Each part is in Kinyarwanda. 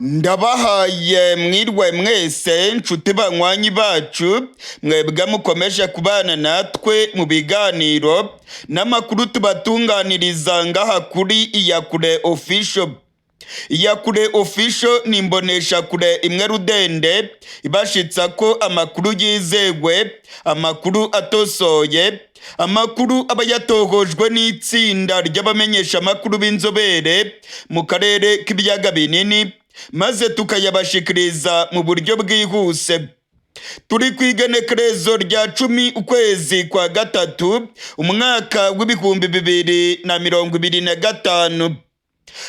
Ndabahaye mwirwe mwese nshuti banywanyi bacu mwebwe mukomeje kubana natwe mu biganiro n'amakuru tubatunganiriza ngaha kuri Iyakure Official. Iyakure Official ni imboneshakure imwe rudende ibashitsa ko amakuru yizewe, amakuru atosoye, amakuru aba yatohojwe n'itsinda ry'abamenyesha amakuru b'inzobere mu karere k'ibiyaga binini, maze tukayabashikiriza mu buryo bwihuse. Turi ku igenekerezo rya 10 ukwezi kwa gatatu umwaka w'ibihumbi 2025.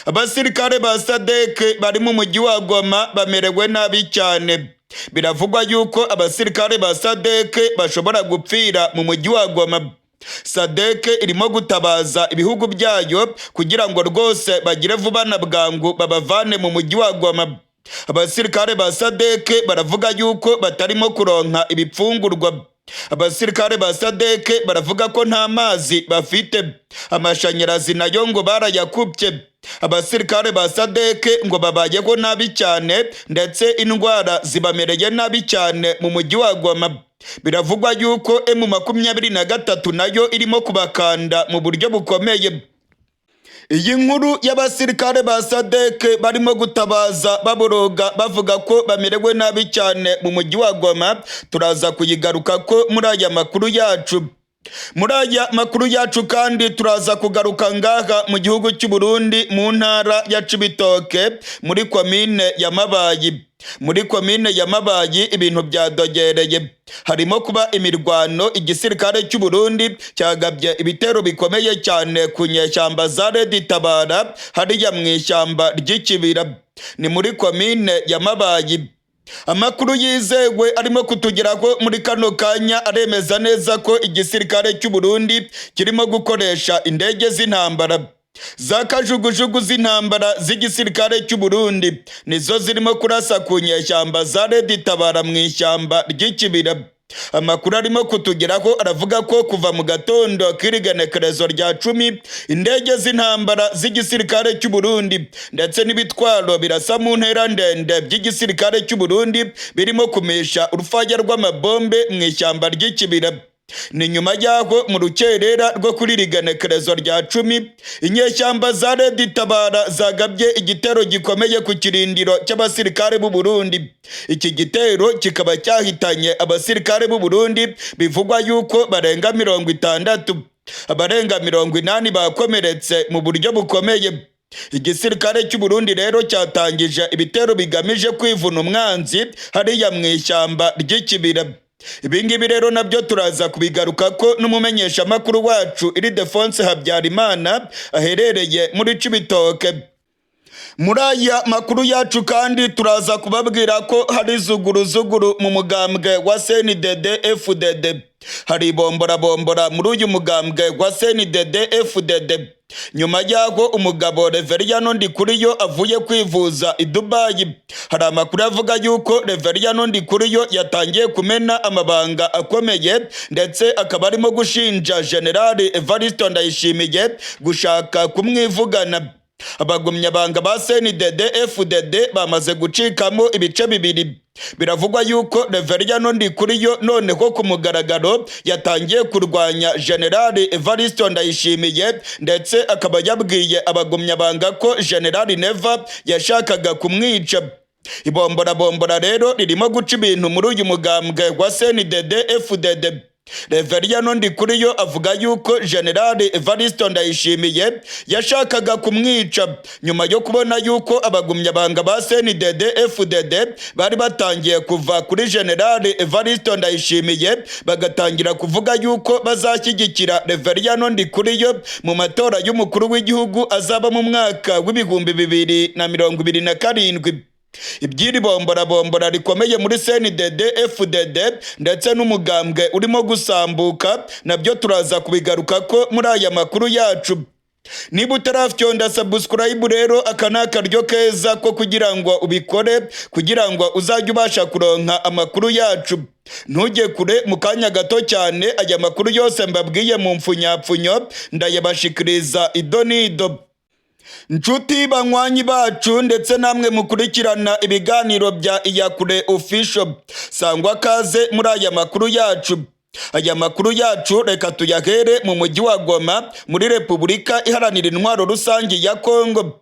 Abasirikare ba SADC bari mu mujyi wa Goma bamerewe nabi cyane. Biravugwa yuko abasirikare ba SADC bashobora gupfira mu mujyi wa Goma. SADC irimo gutabaza ibihugu byayo kugira ngo rwose bagire vuba na bwangu babavane mu mujyi wa Goma. Abasirikare ba SADC baravuga yuko batarimo kuronka ibipfungurwa. Abasirikare ba SADC baravuga ko nta mazi bafite, amashanyarazi nayo ngo barayakupye. Abasirikare ba SADC ngo babayeho nabi cyane, ndetse indwara zibamereye nabi cyane mu mujyi wa Goma. Biravugwa yuko M23 nayo irimo kubakanda mu buryo bukomeye. Iyi nkuru y'abasirikare ba SADC barimo gutabaza baboroga bavuga ko bamerewe nabi cyane mu mujyi wa Goma, turaza kuyigaruka ko muri aya makuru yacu. Muri aya makuru yacu kandi turaza kugaruka ngaha mu gihugu cy'u Burundi mu ntara ya Cibitoke muri komine ya Mabayi. Muri komine ya Mabayi ibintu byadogereye, harimo kuba imirwano. Igisirikare cy'u Burundi cyagabye ibitero bikomeye cyane ku nyeshyamba za Red Tabara hariya mu ishyamba ry'Ikibira, ni muri komine ya Mabayi. Amakuru yizewe arimo kutugeraho muri kano kanya aremeza neza ko igisirikare cy'u Burundi kirimo gukoresha indege z'intambara. Za kajugujugu z'intambara z'igisirikare cy'u Burundi nizo zirimo kurasa ku nyeshyamba za Red Tabara mu ishyamba ry'Ikibira. Amakuru arimo kutugeraho aravuga ko kuva mu gatondo k'irigenekerezo rya 10 indege z'intambara z'igisirikare cy'u Burundi ndetse n'ibitwaro birasa mu ntera ndende by'igisirikare cy'u Burundi birimo kumisha urufaya rw'amabombe mu ishyamba ry'Ikibira. Ni nyuma y'aho mu rukerera rwo kuri rigenekerezo rya 10 inyeshyamba za Red Tabara zagabye igitero gikomeye ku kirindiro cy'abasirikare b'u Burundi. Iki gitero kikaba cyahitanye abasirikare b'u Burundi bivugwa yuko barenga 60, abarenga 80 bakomeretse mu buryo bukomeye. Igisirikare cy'u Burundi rero cyatangije ibitero bigamije kwivuna umwanzi hariya mu ishyamba ry'Ikibira. Ibingibi rero nabyo turaza kubigaruka ko n'umumenyesha makuru wacu Ildefonse Habyarimana aherereye muri Cibitoke. Muri aya makuru yacu kandi turaza kubabwira ko hari zuguru mu mugambwe wa CNDD-FDD. Hari bombora muri uyu mugambwe wa CNDD-FDD. Nyuma y'aho umugabo Reveriyano Ndikuriyo avuye kwivuza i Dubai, hari amakuru avuga yuko Reveriyano Ndikuriyo yatangiye kumena amabanga akomeye, ndetse akaba arimo gushinja General Evariste Ndayishimiye gushaka kumwivugana. Abagumyabanga ba CNDD-FDD bamaze gucikamo ibice bibiri. Biravugwa yuko Reveriyano Ndikuriyo noneho ku mugaragaro yatangiye kurwanya General Evariste Ndayishimiye, ndetse akaba yabwiye abagumyabanga ko General Neva yashakaga kumwica. Ibombora rero ririmo guca ibintu muri uyu mugambwe wa CNDD-FDD. Reveriyano Ndikuriyo avuga yuko General Evariste Ndayishimiye yashakaga kumwica nyuma yo kubona yuko abagumyabanga ba CNDD-FDD bari batangiye kuva kuri General Evariste Ndayishimiye bagatangira kuvuga yuko bazashyigikira Reveriyano Ndikuriyo mu matora y'umukuru w'igihugu azaba mu mwaka w'ibihumbi 2027. Ibyiri bombora rikomeye muri CNDD-FDD ndetse n'umugambwe urimo gusambuka nabyo turaza kubigaruka ko muri aya makuru yacu. Niba utarafyonda subscribe rero aka ni akaryo keza ko kugira ngo ubikore, kugira ngo uzajye ubasha kuronka amakuru yacu. Ntujye kure, mu kanya gato cyane aya makuru yose mbabwiye mu mfunyapfunyo ndayabashikiriza idonido. Nshuti banywanyi bacu ndetse namwe mukurikirana ibiganiro bya Iyakure Official, sangwa kaze muri aya makuru yacu. Aya makuru yacu reka tuyahere mu mujyi wa Goma muri Repubulika Iharanira Intwaro Rusange ya Kongo.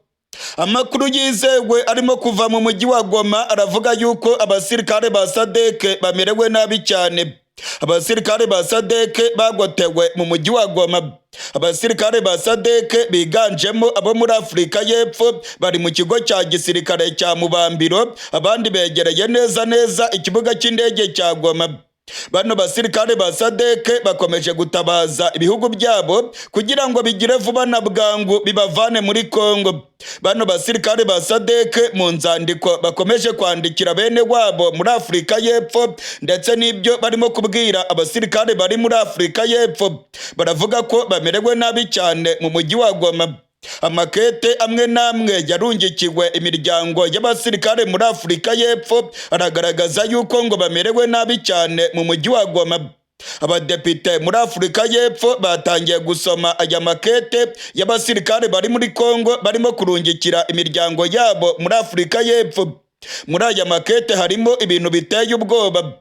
Amakuru yizewe arimo kuva mu mujyi wa Goma aravuga yuko abasirikare ba SADC bamerewe nabi cyane. Abasirikare ba SADC bagotewe mu mujyi wa Goma. Abasirikare ba SADC biganjemo abo muri Afurika y'Epfo bari mu kigo cya gisirikare cya Mubambiro, abandi begereye neza ikibuga cy'indege cya Goma. Bano basirikare ba SADC bakomeje gutabaza ibihugu byabo kugira ngo bigire vuba na bwangu bibavane muri Kongo. Bano basirikare ba SADC mu nzandiko bakomeje kwandikira bene wabo muri Afurika y'Epfo ndetse n'ibyo barimo kubwira abasirikare bari muri Afurika y'Epfo, baravuga ko bamerewe nabi cyane mu mujyi wa Goma. Amakete amwe namwe yarungikiwe imiryango y'abasirikare muri Afurika y'Epfo aragaragaza yuko ngo bamerewe nabi cyane mu mujyi wa Goma. Abadepite muri Afurika y'Epfo batangiye gusoma aya makete y'abasirikare bari muri Kongo barimo kurungikira imiryango yabo muri Afurika y'Epfo. Muri aya makete harimo ibintu biteye ubwoba.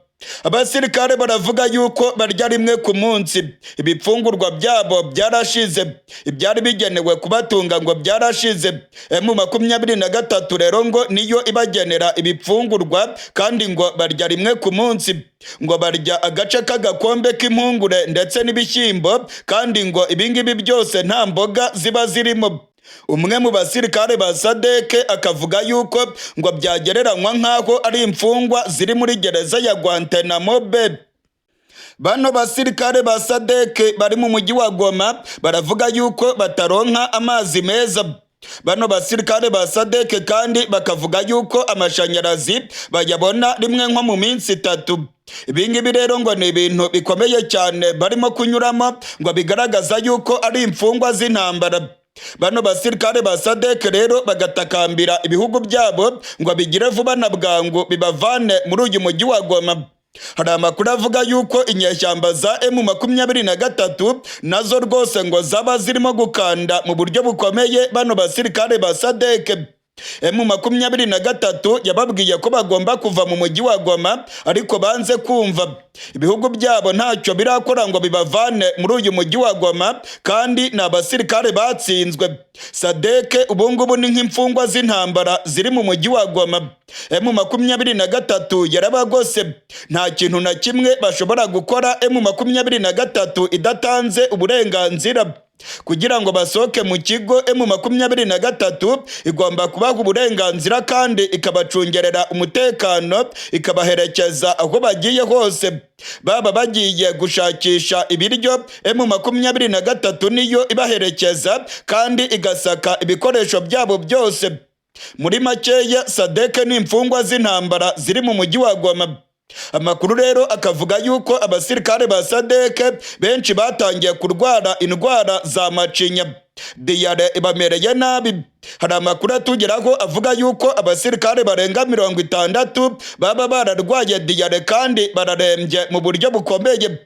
Abasirikare baravuga yuko barya rimwe ku munsi, ibipfungurwa byabo byarashize, ibyari bigenewe kubatunga ngo byarashize. M23 rero ngo niyo ibagenera ibipfungurwa kandi ngo barya rimwe ku munsi, ngo barya agace k'agakombe k'impungure ndetse n'ibishyimbo kandi ngo ibingibi byose nta mboga ziba zirimo. Umwe mu basirikare ba SADC akavuga yuko ngo byagereranywa nk'aho ari imfungwa ziri muri gereza ya Guantanamo Bay. Bano basirikare ba SADC bari mu mujyi wa Goma baravuga yuko bataronka amazi meza. Bano basirikare ba SADC kandi bakavuga yuko amashanyarazi bayabona rimwe nko mu minsi 3. Ibingibi rero ngo ni ibintu bikomeye cyane barimo kunyuramo ngo bigaragaza yuko ari imfungwa z'intambara. Bano basirikare ba SADC rero bagatakambira ibihugu byabo ngo bigire vuba na bwangu bibavane muri uyu mujyi wa Goma. Hari amakuru avuga yuko inyeshyamba za M23 nazo rwose ngo zaba zirimo gukanda mu buryo bukomeye bano basirikare ba SADC. M23 yababwiye ko bagomba kuva mu mujyi wa Goma ariko banze kumva. Ibihugu byabo ntacyo birakora ngo bibavane muri uyu mujyi wa Goma kandi ni abasirikare batsinzwe. SADC ubungubu ni nk'imfungwa z'intambara ziri mu mujyi wa Goma. M23 yarabagose, nta kintu na kimwe bashobora gukora M23 idatanze uburenganzira. Kugira ngo basohoke mu kigo, M23 igomba kubaha uburenganzira kandi ikabacungerera umutekano, ikabaherekeza aho bagiye hose. Baba bagiye gushakisha ibiryo, M23 niyo ibaherekeza kandi igasaka ibikoresho byabo byose. Muri makeya SADC ni imfungwa z'intambara ziri mu mujyi wa Goma. Amakuru rero akavuga yuko abasirikare ba SADC benshi batangiye kurwara indwara za macinya, diyare ibamereye nabi. Hari amakuru atugeraho avuga yuko abasirikare barenga 60 baba bararwaye diyare kandi bararembye mu buryo bukomeye.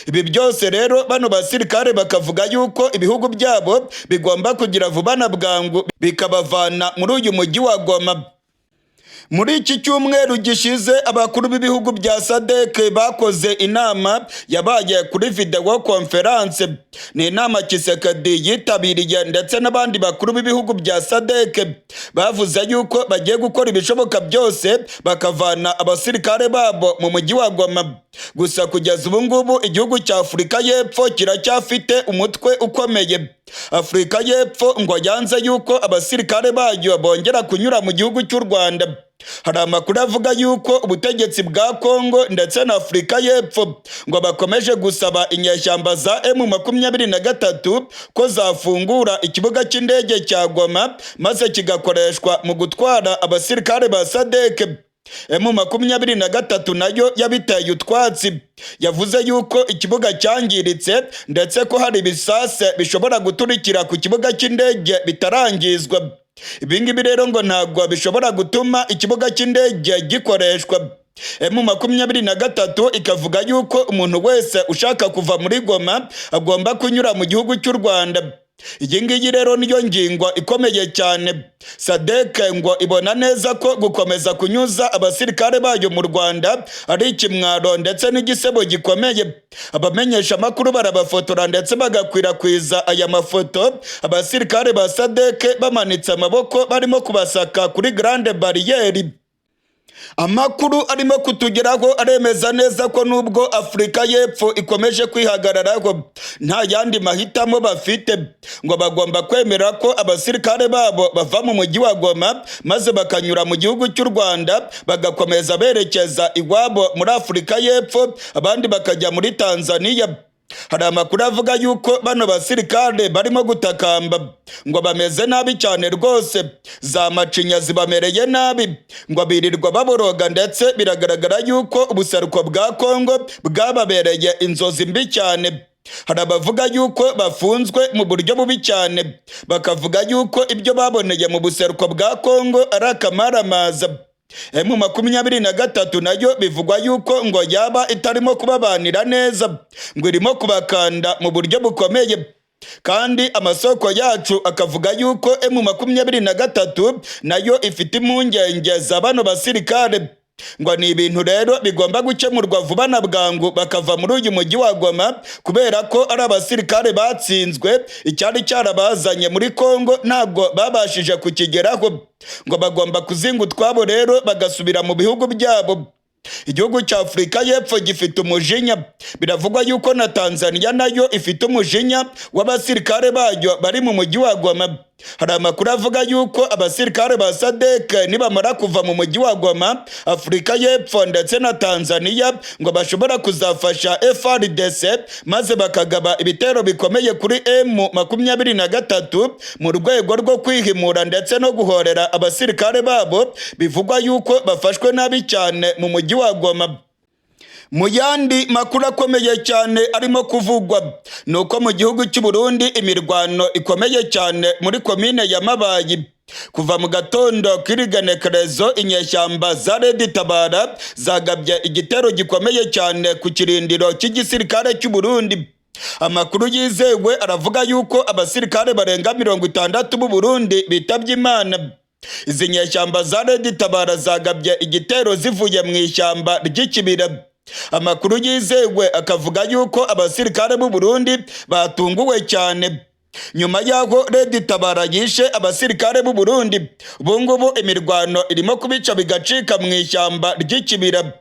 Ibi byose rero bano basirikare bakavuga yuko ibihugu byabo bigomba kugira vuba na bwangu bikabavana muri uyu mujyi wa Goma. Muri iki cyumweru gishize abakuru b'ibihugu bya SADC bakoze inama yabaye kuri video conference. Ni inama Tshisekedi yitabiriye ndetse n'abandi bakuru b'ibihugu bya SADC. Bavuze yuko bagiye gukora ibishoboka byose bakavana abasirikare babo mu mujyi wa Goma. Gusa kugeza ubu ngubu igihugu cya Afurika y'Epfo kiracyafite umutwe ukomeye. Afurika y'Epfo ngo yanze yuko abasirikare bayo bongera kunyura mu gihugu cy'u Rwanda. Hari amakuru avuga yuko ubutegetsi bwa Kongo ndetse na Afurika y'Epfo ngo bakomeje gusaba inyeshyamba za M23 ko zafungura ikibuga cy'indege cya Goma maze kigakoreshwa mu gutwara abasirikare ba SADC. M23 nayo yabiteye utwatsi, yavuze yuko ikibuga cyangiritse ndetse ko hari ibisase bishobora guturikira ku kibuga cy'indege bitarangizwa. Ibingibi rero ngo ntabwo bishobora gutuma ikibuga cy'indege gikoreshwa. M23 ikavuga yuko umuntu wese ushaka kuva muri Goma agomba kunyura mu gihugu cy'u Rwanda. iyi ngiyi rero niyo ngingo ikomeye cyane. SADC ngo ibona neza ko gukomeza kunyuza abasirikare bayo mu Rwanda ari ikimwaro ndetse n'igisebo gikomeye. Abamenyesha amakuru barabafotora ndetse bagakwirakwiza aya mafoto abasirikare ba SADC bamanitse amaboko barimo kubasaka kuri Grande Barriere. Amakuru arimo kutugeraho aremeza neza ko nubwo Afurika y'Epfo ikomeje kwihagararaho nta yandi mahitamo bafite, ngo bagomba kwemera ko abasirikare babo bava mu mujyi wa Goma maze bakanyura mu gihugu cy'u Rwanda bagakomeza berekeza iwabo muri Afurika y'Epfo, abandi bakajya muri Tanzania. Hari amakuru avuga yuko bano basirikare barimo gutakamba ngo bameze nabi cyane rwose, za macinya zibamereye nabi, ngo birirwa baboroga ndetse biragaragara yuko ubuseruko bwa Kongo bwababereye inzozi mbi cyane. Hari abavuga yuko bafunzwe mu buryo bubi cyane, bakavuga yuko ibyo baboneye mu buseruko bwa Kongo ari akamaramaza. M23 nayo bivugwa yuko ngo yaba itarimo kubabanira neza, ngo irimo kubakanda mu buryo bukomeye, kandi amasoko yacu akavuga yuko M23 nayo ifite impungenge za bano basirikare, ngo ni ibintu rero bigomba gukemurwa vuba na bwangu bakava muri uyu mujyi wa Goma, kubera ko ari abasirikare batsinzwe, icyari cyarabazanye muri Kongo ntabwo babashije kukigeraho, ngo bagomba kuzinga utwabo rero bagasubira mu bihugu byabo. Igihugu cya Afurika y'Epfo gifite umujinya, biravugwa yuko na Tanzania nayo ifite umujinya w'abasirikare bayo bari mu mujyi wa Goma. Hari amakuru avuga yuko abasirikare ba SADC nibamara kuva mu mujyi wa Goma, Afurika y'Epfo ndetse na Tanzania ngo bashobora kuzafasha FARDC maze bakagaba ibitero bikomeye kuri M23 mu rwego rwo kwihimura ndetse no guhorera abasirikare babo bivugwa yuko bafashwe nabi cyane mu mujyi wa Goma. Mu yandi makuru akomeye cyane arimo kuvugwa nuko mu gihugu cy'u Burundi imirwano ikomeye cyane muri komine ya Mabayi. Kuva mu gatondo k'irigenekerezo inyeshyamba za Red Tabara zagabye igitero gikomeye cyane ku kirindiro cy'igisirikare cy'u Burundi. Amakuru yizewe aravuga yuko abasirikare barenga 60 b'u Burundi bitabye Imana. Izi nyeshyamba za Red Tabara zagabye igitero zivuye mu ishyamba ry'ikibira. Amakuru yizewe akavuga yuko abasirikare b'u Burundi batunguwe cyane nyuma yaho Red Tabara yishe abasirikare b'u Burundi. Ubungubu imirwano irimo kubica bigacika mu ishyamba ry'ikibira.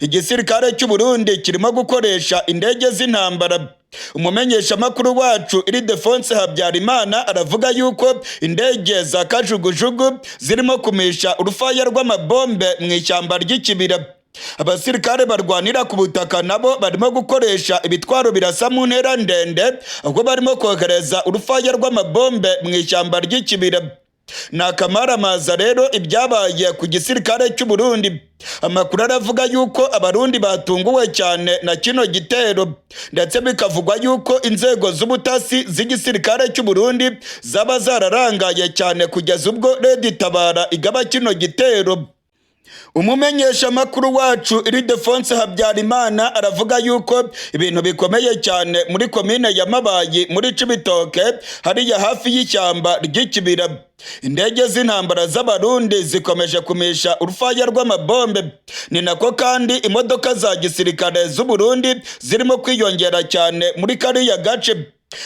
Igisirikare cy'u Burundi kirimo gukoresha indege z'intambara. Umumenyesha makuru wacu Ildefonse Habyarimana aravuga yuko indege za kajugujugu zirimo kumisha urufaya rw'amabombe mu ishyamba ry'ikibira. Abasirikare barwanira ku butaka nabo barimo gukoresha ibitwaro birasa mu ntera ndende, ahubwo barimo kohereza urufaya rw'amabombe mu ishyamba ry'ikibira. Nakamaramaza rero ibyabaye ku gisirikare cy'u Burundi. Amakuru aravuga yuko abarundi batunguwe cyane na kino gitero, ndetse bikavugwa yuko inzego z'ubutasi z'igisirikare cy'u Burundi zaba zararangaye cyane kugeza ubwo Red Tabara igaba kino gitero. Umumenyesha makuru wacu Ildefonse Habyarimana aravuga yuko ibintu bikomeye cyane muri komine ya Mabayi muri Cibitoke hariya hafi y'ishyamba ry'ikibira. Indege z'intambara z'abarundi zikomeje kumisha urufaya rw'amabombe. Ni nako kandi imodoka za gisirikare z'u Burundi zirimo kwiyongera cyane muri kariya gace.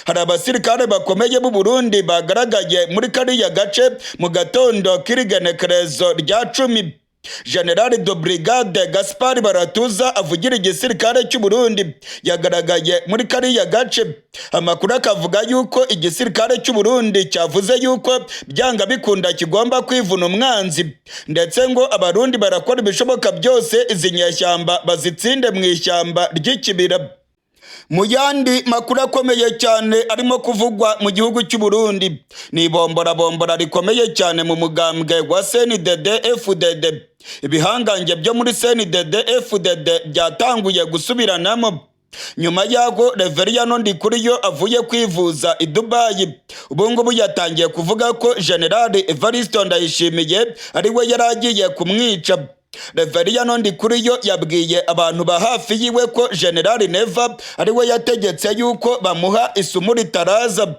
Hari abasirikare bakomeye b'u Burundi bagaragaye muri kariya gace mu gatondo k'irigenekerezo rya 10. General de Brigade Gaspard Baratuza avugira igisirikare cy'u Burundi yagaragaye muri kariya gace. Amakuru akavuga yuko igisirikare cy'u Burundi cyavuze yuko byanga bikunda kigomba kwivuna umwanzi, ndetse ngo abarundi barakora ibishoboka byose izi nyeshyamba bazitsinde mu ishyamba ry'ikibira. Mu yandi makuru akomeye cyane arimo kuvugwa mu gihugu cy'u Burundi ni bombora rikomeye cyane mu mugambwe wa CNDD-FDD. Ibihangange byo muri CNDD-FDD byatanguye gusubiranamo nyuma yaho Reveriyano Ndikuriyo avuye kwivuza i Dubai. Ubungubu yatangiye kuvuga ko General Evariste Ndayishimiye ari we yaragiye kumwica. Reveriyano Ndikuriyo yabwiye abantu ba hafi yiwe ko General Neva ari we yategetse yuko bamuha isumu ritaraza.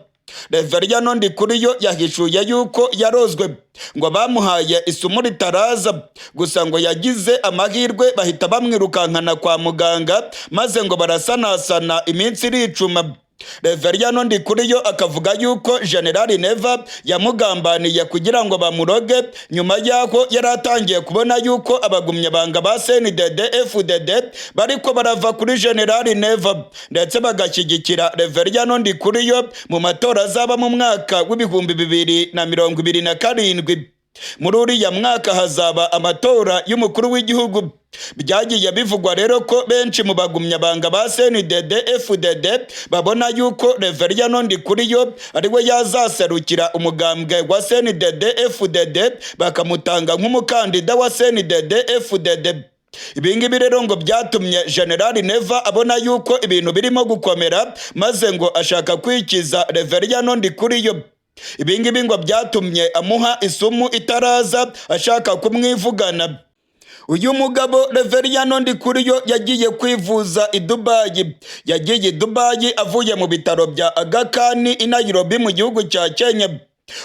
Reveriyano Ndikuriyo yahishuye yuko yarozwe ngo bamuhaye isomo ritaraza, gusa ngo yagize amahirwe bahita bamwirukankana kwa muganga maze ngo barasanasana iminsi iricuma. Reveriyano Ndikuriyo akavuga yuko General Neva yamugambaniye kugira ngo bamuroge, nyuma y'aho yari atangiye kubona yuko abagumyabanga ba CNDD FDD bariko barava kuri General Neva ndetse bagashyigikira Reveriyano Ndikuriyo mu matora azaba mu mwaka w'ibihumbi 2027. Muri uriya mwaka hazaba amatora y'umukuru w'igihugu. Byagiye bivugwa rero ko benshi mu bagumyabanga ba CNDD FDD babona yuko Reveriyano Ndikuriyo ariwe yazaserukira umugambwe wa CNDD FDD bakamutanga nk'umukandida wa CNDD FDD. Ibingibi rero ngo byatumye General Neva abona yuko ibintu birimo gukomera maze ngo ashaka kwikiza Reveriyano Ndikuriyo. Ibingibi ngo byatumye amuha isumu itaraza ashaka kumwivugana. Uyu mugabo Reveriyano Ndikuriyo yagiye kwivuza i Dubai. Yagiye i Dubai avuye mu bitaro bya Aga Khan i Nairobi mu gihugu cya Kenya.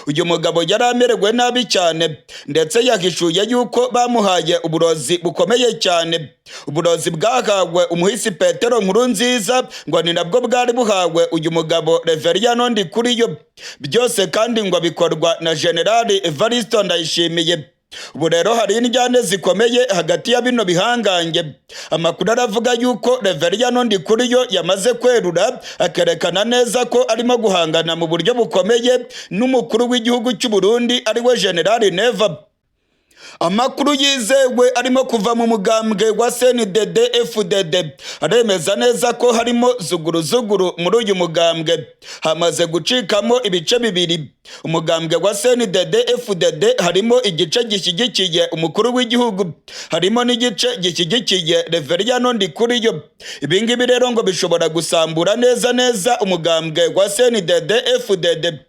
Uyu mugabo yari amerewe nabi cyane ndetse yahishuye yuko bamuhaye uburozi bukomeye cyane. Uburozi bwahawe umuhisi Petero Nkurunziza ngo ni nabwo bwari buhawe uyu mugabo Reveriyano Ndikuriyo. Byose kandi ngo bikorwa na General Evariste Ndayishimiye. Ubu rero hari injyane zikomeye hagati ya bino bihangange. Amakuru aravuga yuko Reveriyano Ndikuriyo yamaze kwerura akerekana neza ko arimo guhangana mu buryo bukomeye n'umukuru w'igihugu cy'u Burundi ariwe General Neva. Amakuru yizewe arimo kuva mu mugambwe wa CNDD FDD aremeza neza ko harimo zuguruzuguru muri uyu mugambwe. Hamaze gucikamo ibice bibiri. Umugambwe wa CNDD FDD harimo igice gishyigikiye umukuru w'igihugu, harimo n'igice gishyigikiye Reveriyano Ndikuriyo. Ibingibi rero ngo bishobora gusambura neza umugambwe wa CNDD FDD.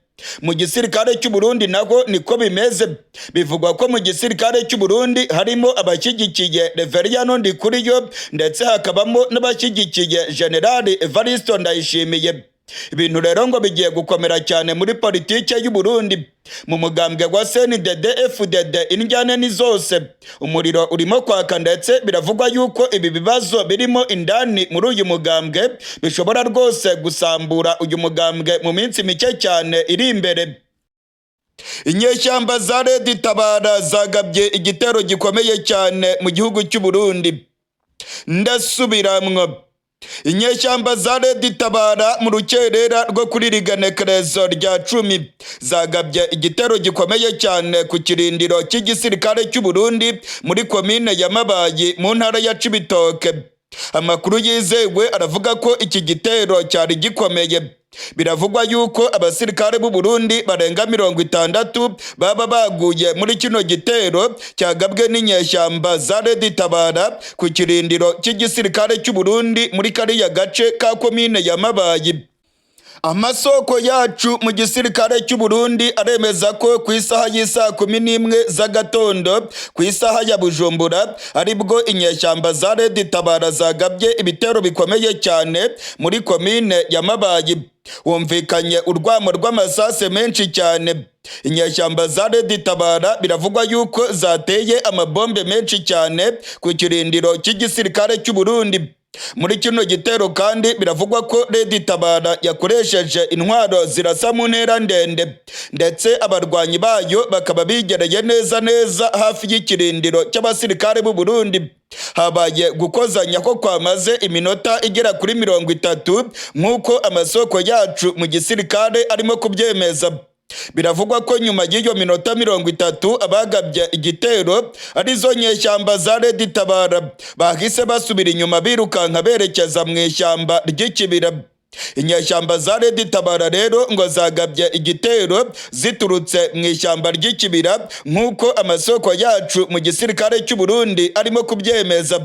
Mu gisirikare cy'u Burundi naho niko bimeze. Bivugwa ko mu gisirikare cy'u Burundi harimo abashyigikiye Reveriyano Ndikuriyo ndetse hakabamo n'abashyigikiye General Evariste Ndayishimiye. Ibintu rero ngo bigiye gukomera cyane muri politike y'u Burundi. Mu mugambwe wa CNDD FDD injyane ni zose. Umuriro urimo kwaka ndetse biravugwa yuko ibi bibazo birimo indani muri uyu mugambwe bishobora rwose gusambura uyu mugambwe mu minsi mike cyane iri imbere. Inyeshyamba za Red Tabara zagabye igitero gikomeye cyane mu gihugu cy'u Burundi. Ndasubiramwo. Inyeshyamba za Red Tabara mu rukerera rwo kuri rigenekerezo rya 10 zagabye igitero gikomeye cyane ku kirindiro cy'igisirikare cy'u Burundi muri komine ya Mabayi mu ntara ya Cibitoke. Amakuru yizewe aravuga ko iki gitero cyari gikomeye. Biravugwa yuko abasirikare b'u Burundi barenga 60 baba baguye muri kino gitero cyagabwe n'inyeshyamba za Red Tabara ku kirindiro cy'igisirikare cy'u Burundi muri kariya gace ka komine ya Mabayi. Amasoko yacu mu gisirikare cy'u Burundi aremeza ko ku isaha y'isa 11 z'agatondo ku isaha ya Bujumbura aribwo inyeshyamba za Red Tabara zagabye ibitero bikomeye cyane muri komine ya Mabayi. Wumvikanye urwamo rw'amasase menshi cyane. Inyeshyamba za Red Tabara biravugwa yuko zateye amabombe menshi cyane ku kirindiro cy'igisirikare cy'u Burundi. Muri kino gitero kandi biravugwa ko Red Tabara yakoresheje intwaro zirasa mu ntera ndende ndetse abarwanyi bayo bakaba bigereye neza hafi y'ikirindiro cy'abasirikare b'u Burundi. Habaye gukozanya ko kwamaze iminota igera kuri 30 nk'uko amasoko yacu mu gisirikare arimo kubyemeza. Biravugwa ko nyuma y'iyo minota 30 abagabye igitero arizo nyeshyamba za Red Tabara bahise basubira inyuma birukanka berekeza mu ishyamba ry'ikibira. Inyeshyamba za Red Tabara rero ngo zagabye igitero ziturutse mu ishyamba ry'ikibira nk'uko amasoko yacu mu gisirikare cy'u Burundi arimo kubyemeza.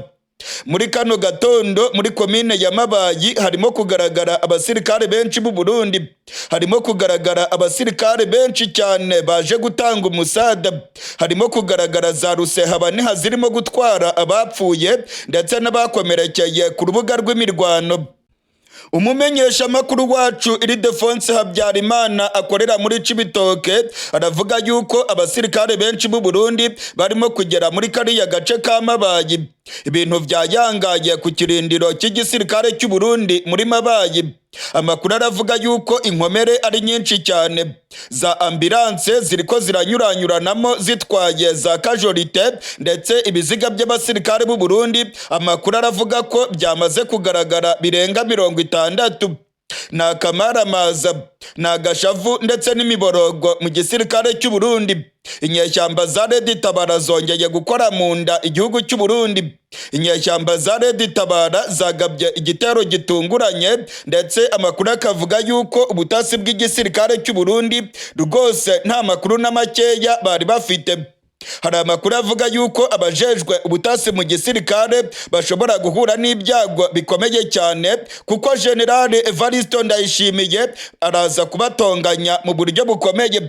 Muri kano gatondo muri komine ya Mabayi harimo kugaragara abasirikare benshi b'u Burundi. Harimo kugaragara abasirikare benshi cyane baje gutanga umusada. Harimo kugaragara za rusehabaniha zirimo gutwara abapfuye ndetse n'abakomerekeye ku rubuga rw'imirwano. Umumenyeshamakuru wacu Ildefonse Habyarimana akorera muri Cibitoke aravuga yuko abasirikare benshi b'u Burundi barimo kugera muri kariya gace ka Mabayi. Ibintu byayangaye ku kirindiro cy'igisirikare cy'u Burundi muri Mabayi. Amakuru aravuga yuko inkomere ari nyinshi cyane, za ambulance ziriko ziranyuranyuranamo zitwaye za casualty, ndetse ibiziga by'abasirikare b'u Burundi amakuru aravuga ko byamaze kugaragara birenga 60. Na kamaramaza, na gashavu ndetse n'imiborogo mu gisirikare cy'u Burundi. Inyeshyamba za Red Tabara zongeye gukora mu nda igihugu cy'u Burundi. Inyeshyamba za Red Tabara zagabye igitero gitunguranye, ndetse amakuru akavuga yuko ubutasi bw'igisirikare cy'u Burundi rwose nta makuru na makeya bari bafite. Hari amakuru avuga yuko abajejwe ubutasi mu gisirikare bashobora guhura n'ibyago bikomeye cyane, kuko General Evariste Ndayishimiye araza kubatonganya mu buryo bukomeye.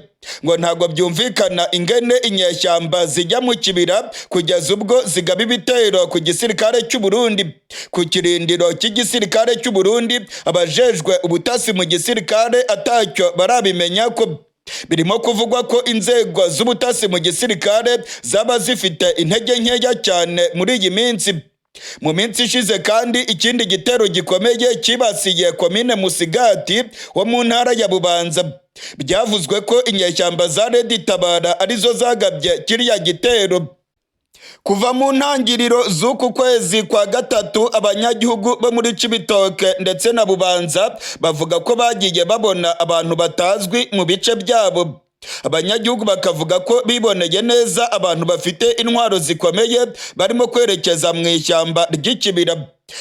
Ngo ntabwo byumvikana ingene inyeshyamba zijya mu kibira kugeza ubwo zigaba ibitero ku gisirikare cy'u Burundi. Ku kirindiro cy'igisirikare cy'u Burundi abajejwe ubutasi mu gisirikare atacyo barabimenya ko. Birimo kuvugwa ko inzego z'ubutasi mu gisirikare zaba zifite intege nkeya cyane muri iyi minsi. Mu minsi ishize kandi ikindi gitero gikomeye kibasiye komine Musigati wo mu ntara ya Bubanza. Byavuzwe ko inyeshyamba za Red Tabara arizo zagabye kiriya gitero. Kuva mu ntangiriro z'uku kwezi kwa gatatu abanyagihugu bo muri Cibitoke ndetse na Bubanza bavuga ko bagiye babona abantu batazwi mu bice byabo. Abanyagihugu bakavuga ko biboneye neza abantu bafite intwaro zikomeye barimo kwerekeza mu ishyamba ry'ikibira.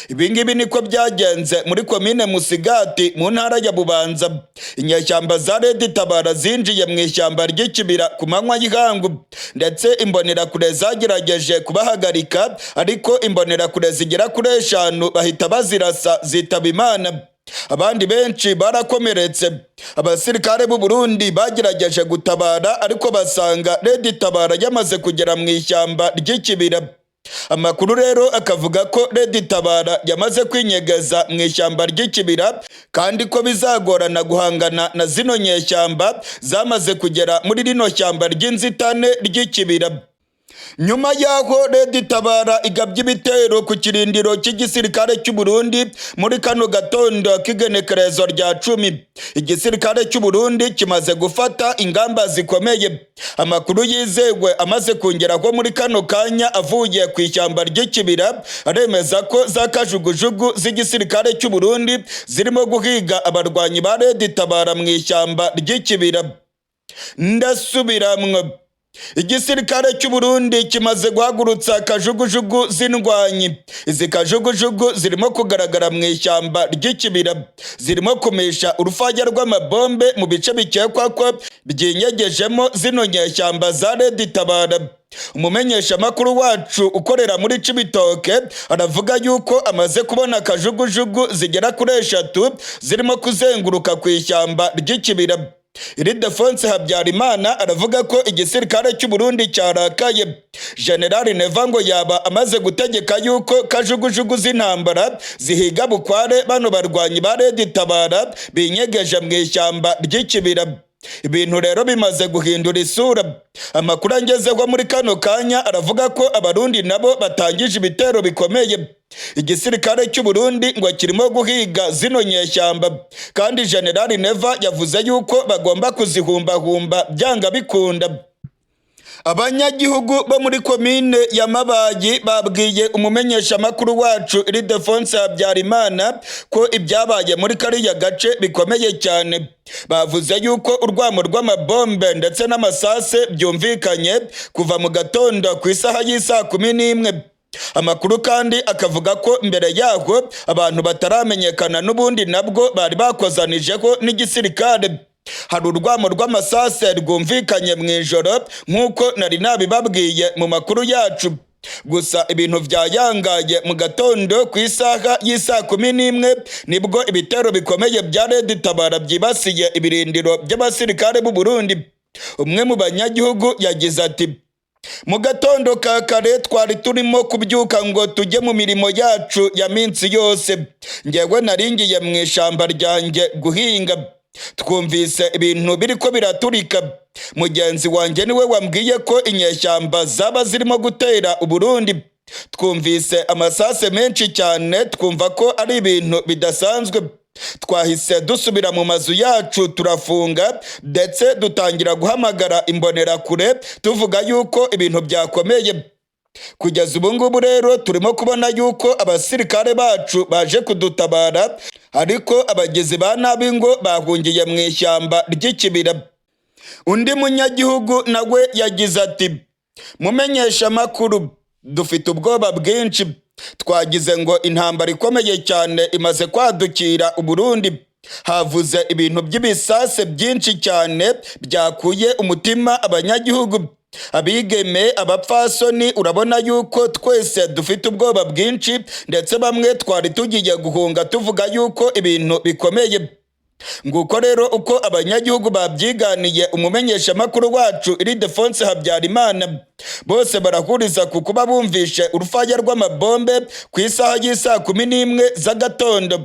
Ibingibi niko byagenze muri komine Musigati mu ntara ya Bubanza. Inyeshyamba za Red Tabara zinjiye mu ishyamba ry'ikibira ku manywa y'ihangu, ndetse imbonerakure zagerageje kubahagarika, ariko imbonerakure zigera kuri 5 bahita bazirasa zitaba Imana. Abandi benshi barakomeretse. Abasirikare b'u Burundi bagerageje gutabara, ariko basanga Red Tabara yamaze kugera mu ishyamba ry'ikibira. Amakuru rero akavuga ko Red Tabara yamaze kwinyegeza mu ishyamba ry'ikibira, kandi ko bizagorana guhangana na zino nyeshyamba zamaze kugera muri rino shyamba ry'inzitane ry'ikibira. Nyuma yaho Red Tabara igabye ibitero ku kirindiro cy'igisirikare cy'u Burundi muri kano gatondo k'igenekerezo rya 10, igisirikare cy'u Burundi kimaze gufata ingamba zikomeye. Amakuru yizewe amaze kongeraho muri kano kanya avuye ku ishyamba ry'ikibira aremeza ko za kajugujugu z'igisirikare cy'u Burundi zirimo guhiga abarwanyi ba Red Tabara mu ishyamba ry'ikibira. Ndasubiramwe, igisirikare cy'u Burundi kimaze guhagurutsa kajugujugu z'indwanyi. Izi kajugujugu zirimo kugaragara mu ishyamba ry'ikibira, zirimo kumisha urufaya rw'amabombe mu bice bikekwa ko byinyegejemo zino nyeshyamba za Red Tabara. Umumenyeshamakuru wacu ukorera muri Cibitoke aravuga yuko amaze kubona kajugujugu zigera kuri 3 zirimo kuzenguruka ku ishyamba ry'ikibira. Ildefonse Habyarimana aravuga ko igisirikare cy'u Burundi cyarakaye. General Neva ngo yaba amaze gutegeka yuko kajugujugu z'intambara zihiga bukware bano barwanyi ba Red Tabara binyegeje mu ishyamba ry'ikibira. Ibintu rero bimaze guhindura isura. Amakuru angezeho muri kano kanya aravuga ko abarundi nabo batangije ibitero bikomeye. Igisirikare cy'u Burundi ngo kirimo guhiga zino nyeshyamba, kandi General Neva yavuze yuko bagomba kuzihumbahumba byanga bikunda. Abanyagihugu bo muri komine ya Mabayi babwiye umumenyeshamakuru wacu Ildefonse Habyarimana ko ibyabaye muri kariya gace bikomeye cyane. Bavuze yuko urwamo rw'amabombe ndetse n'amasase byumvikanye kuva mu gatondo ku isaha y'isa 11. Amakuru kandi akavuga ko mbere yaho abantu bataramenyekana n'ubundi nabwo bari bakozanijeho n'igisirikare. Hari urwamo rw'amasase rwumvikanye mu ijoro nk'uko nari nabibabwiye mu makuru yacu. Gusa ibintu byayangaye mu gatondo ku isaha y'isa 11 nibwo ibitero bikomeye bya Red Tabara byibasiye ibirindiro by'abasirikare b'u Burundi. Umwe mu banyagihugu yagize ati, mu gatondo ka kare twari turimo kubyuka ngo tujye mu mirimo yacu ya minsi yose. Njyewe naringiye mu ishyamba ryanjye guhinga, twumvise ibintu biriko biraturika. Mugenzi wanjye niwe wambwiye ko inyeshyamba zaba zirimo gutera Uburundi. Twumvise amasase menshi cyane, twumva ko ari ibintu bidasanzwe. Twahise dusubira mu mazu yacu turafunga, ndetse dutangira guhamagara imbonerakure tuvuga yuko ibintu byakomeye. Kugeza ubu ngubu rero turimo kubona yuko abasirikare bacu baje kudutabara, ariko abagizi ba nabi ngo bahungiye mu ishyamba ry'ikibira. Undi munyagihugu nawe yagize ati, mumenyesha amakuru, dufite ubwoba bwinshi. Twagize ngo intambara ikomeye cyane imaze kwadukira Uburundi. Havuze ibintu by'ibisase byinshi cyane byakuye umutima abanyagihugu, abigeme, abapfasoni. Urabona yuko twese dufite ubwoba bwinshi, ndetse bamwe twari tugiye guhunga tuvuga yuko ibintu bikomeye. Nguko rero uko abanyagihugu babyiganiye umumenyeshamakuru wacu Ildefonse Habyarimana. Bose barahuriza ku kuba bumvishe urufaya rw'amabombe ku isaha y'isa 11 z'agatondo.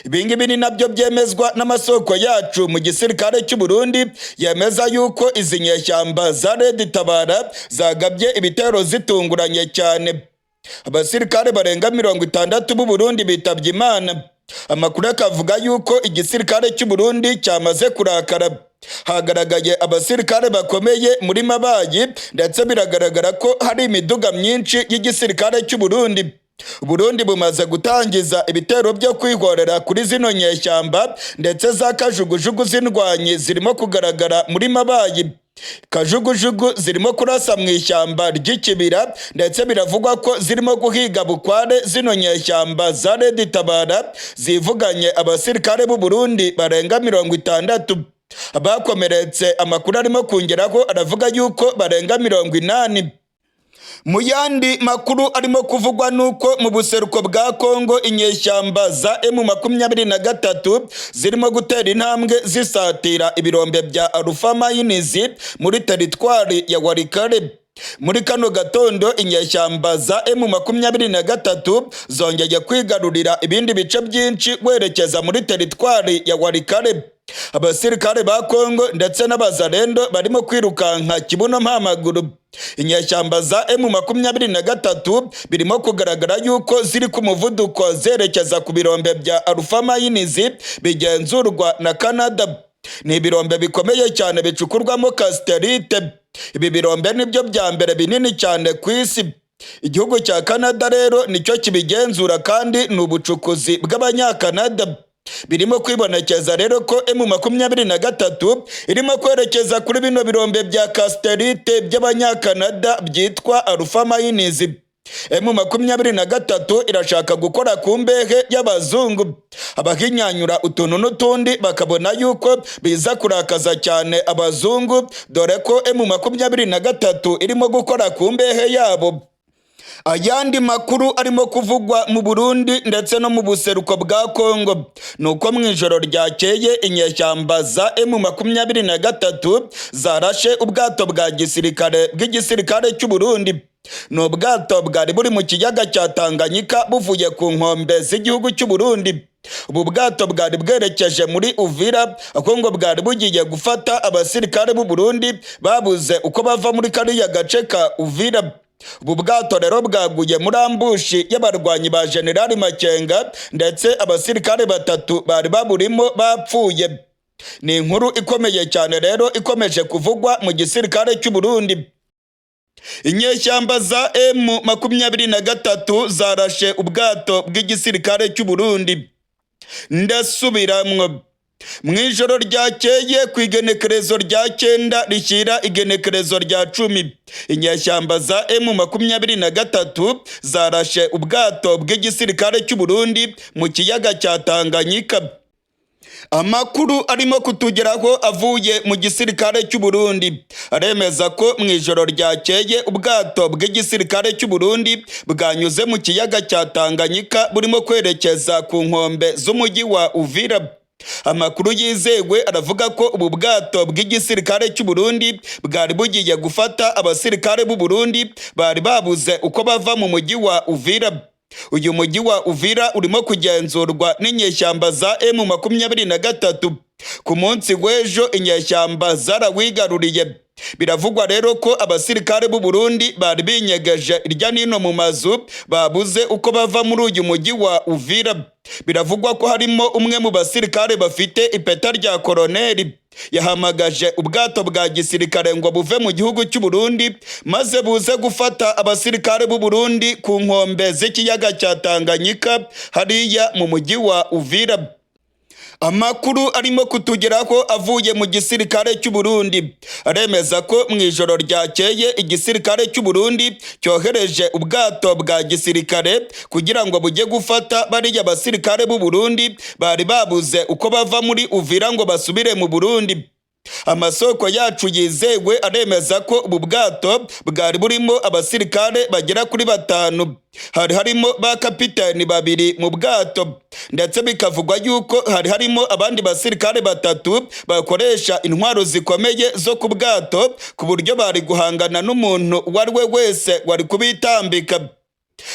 Ibingibi ni nabyo byemezwa n'amasoko yacu mu gisirikare cy'u Burundi, yemeza yuko izi nyeshyamba za Red Tabara zagabye ibitero zitunguranye cyane. Abasirikare barenga 60 b'u Burundi bitabye Imana. Amakuru akavuga yuko igisirikare cy'u Burundi cyamaze kurakara. Hagaragaye abasirikare bakomeye muri Mabayi, ndetse biragaragara ko hari imiduga myinshi y'igisirikare cy'u Burundi. Burundi bumaze gutangiza ibitero byo kwihorera kuri zino nyeshyamba, ndetse za kajugujugu z'indwanyi zirimo kugaragara muri Mabayi. Kajugujugu zirimo kurasa mu ishyamba ry'ikibira, ndetse biravugwa ko zirimo guhiga bukware zino nyeshyamba za Red Tabara zivuganye abasirikare b'u Burundi barenga 60. Abakomeretse amakuru arimo kongeraho aravuga yuko barenga 80. Mu yandi makuru arimo kuvugwa nuko mu buseruko bwa Kongo inyeshyamba za M23 zirimo gutera intambwe zisatira ibirombe bya Alpha Mayinizi muri teritwari ya Walikale. Muri kano gatondo inyeshyamba za M23 zongeye kwigarurira ibindi bice byinshi werekeza muri teritwari ya Walikale. Abasirikare ba Kongo ndetse n'abazarendo barimo kwirukanka kibuno mpamaguru. Inyeshyamba za M23 birimo kugaragara yuko ziri ku muvuduko zerekeza ku birombe bya Alpha Mayinizi bigenzurwa na Canada. Ni ibirombe bikomeye cyane bicukurwamo casterite. Ibi birombe nibyo bya mbere binini cyane ku isi. Igihugu cya Canada rero nicyo kibigenzura, kandi ni ubucukuzi bw'abanyakanada. Birimo kwibonekeza rero ko M23 irimo kwerekeza kuri bino birombe bya casterite by'abanyakanada byitwa Alpha Mayinizi. M23 irashaka gukora ku mbehe y'abazungu. Abahinyanyura utuntu n'utundi bakabona yuko biza kurakaza cyane abazungu, dore ko M23 irimo gukora ku mbehe yabo. Ayandi makuru arimo kuvugwa mu Burundi ndetse no mu buseruko bwa Kongo nuko mu ijoro ryakeye inyeshyamba za M23 zarashe ubwato bwa gisirikare bw'igisirikare cy'u Burundi. Ni ubwato bwari buri mu kiyaga cya Tanganyika buvuye ku nkombe z'igihugu cy'u Burundi. Ubu bwato bwari bwerekeje muri Uvira, aho ngo bwari bugiye gufata abasirikare b'u Burundi babuze uko bava muri kariya gace ka Uvira. Ubu bwato rero bwaguye muri ambushi y'abarwanyi ba General Makenga, ndetse abasirikare 3 bari baburimo bapfuye. Ni inkuru ikomeye cyane rero ikomeje kuvugwa mu gisirikare cy'u Burundi. Inyeshyamba za M23 zarashe ubwato bw'igisirikare cy'u Burundi. Ndasubiramwo, mu ijoro ryakeye ku igenekerezo rya 9 rishyira igenekerezo rya 10, inyeshyamba za M23 zarashe ubwato bw'igisirikare cy'u Burundi mu kiyaga cya Tanganyika. Amakuru arimo kutugeraho avuye mu gisirikare cy'u Burundi aremeza ko mu ijoro ryakeye ubwato bw'igisirikare cy'u Burundi bwanyuze mu kiyaga cya Tanganyika burimo kwerekeza ku nkombe z'umujyi wa Uvira. Amakuru yizewe aravuga ko ubu bwato bw'igisirikare cy'u Burundi bwari bugiye gufata abasirikare b'u Burundi bari babuze uko bava mu mujyi wa Uvira. Uyu mujyi wa Uvira urimo kugenzurwa n'inyeshyamba za M23. Ku munsi w'ejo inyeshyamba zarawigaruriye. Biravugwa rero ko abasirikare b'u Burundi bari binyegeje irya nino mu mazu babuze uko bava muri uyu mujyi wa Uvira. Biravugwa ko harimo umwe mu basirikare bafite ipeta rya koroneri yahamagaje ubwato bwa gisirikare ngo buve mu gihugu cy'u Burundi maze buze gufata abasirikare b'u Burundi ku nkombe z'ikiyaga cya Tanganyika hariya mu mujyi wa Uvira. Amakuru arimo kutugeraho avuye mu gisirikare cy'u Burundi aremeza ko mu ijoro ryakeye igisirikare cy'u Burundi cyohereje ubwato bwa gisirikare kugira ngo bujye gufata bariya basirikare b'u Burundi bari babuze uko bava muri Uvira ngo basubire mu Burundi. Amasoko yacu yizewe aremeza ko ubu bwato bwari burimo abasirikare bagera kuri 5. Harimo ba kapiteni 2 mu bwato, ndetse bikavugwa yuko harimo abandi basirikare 3 bakoresha intwaro zikomeye zo ku bwato ku buryo bari guhangana n'umuntu uwarwe wese wari kubitambika.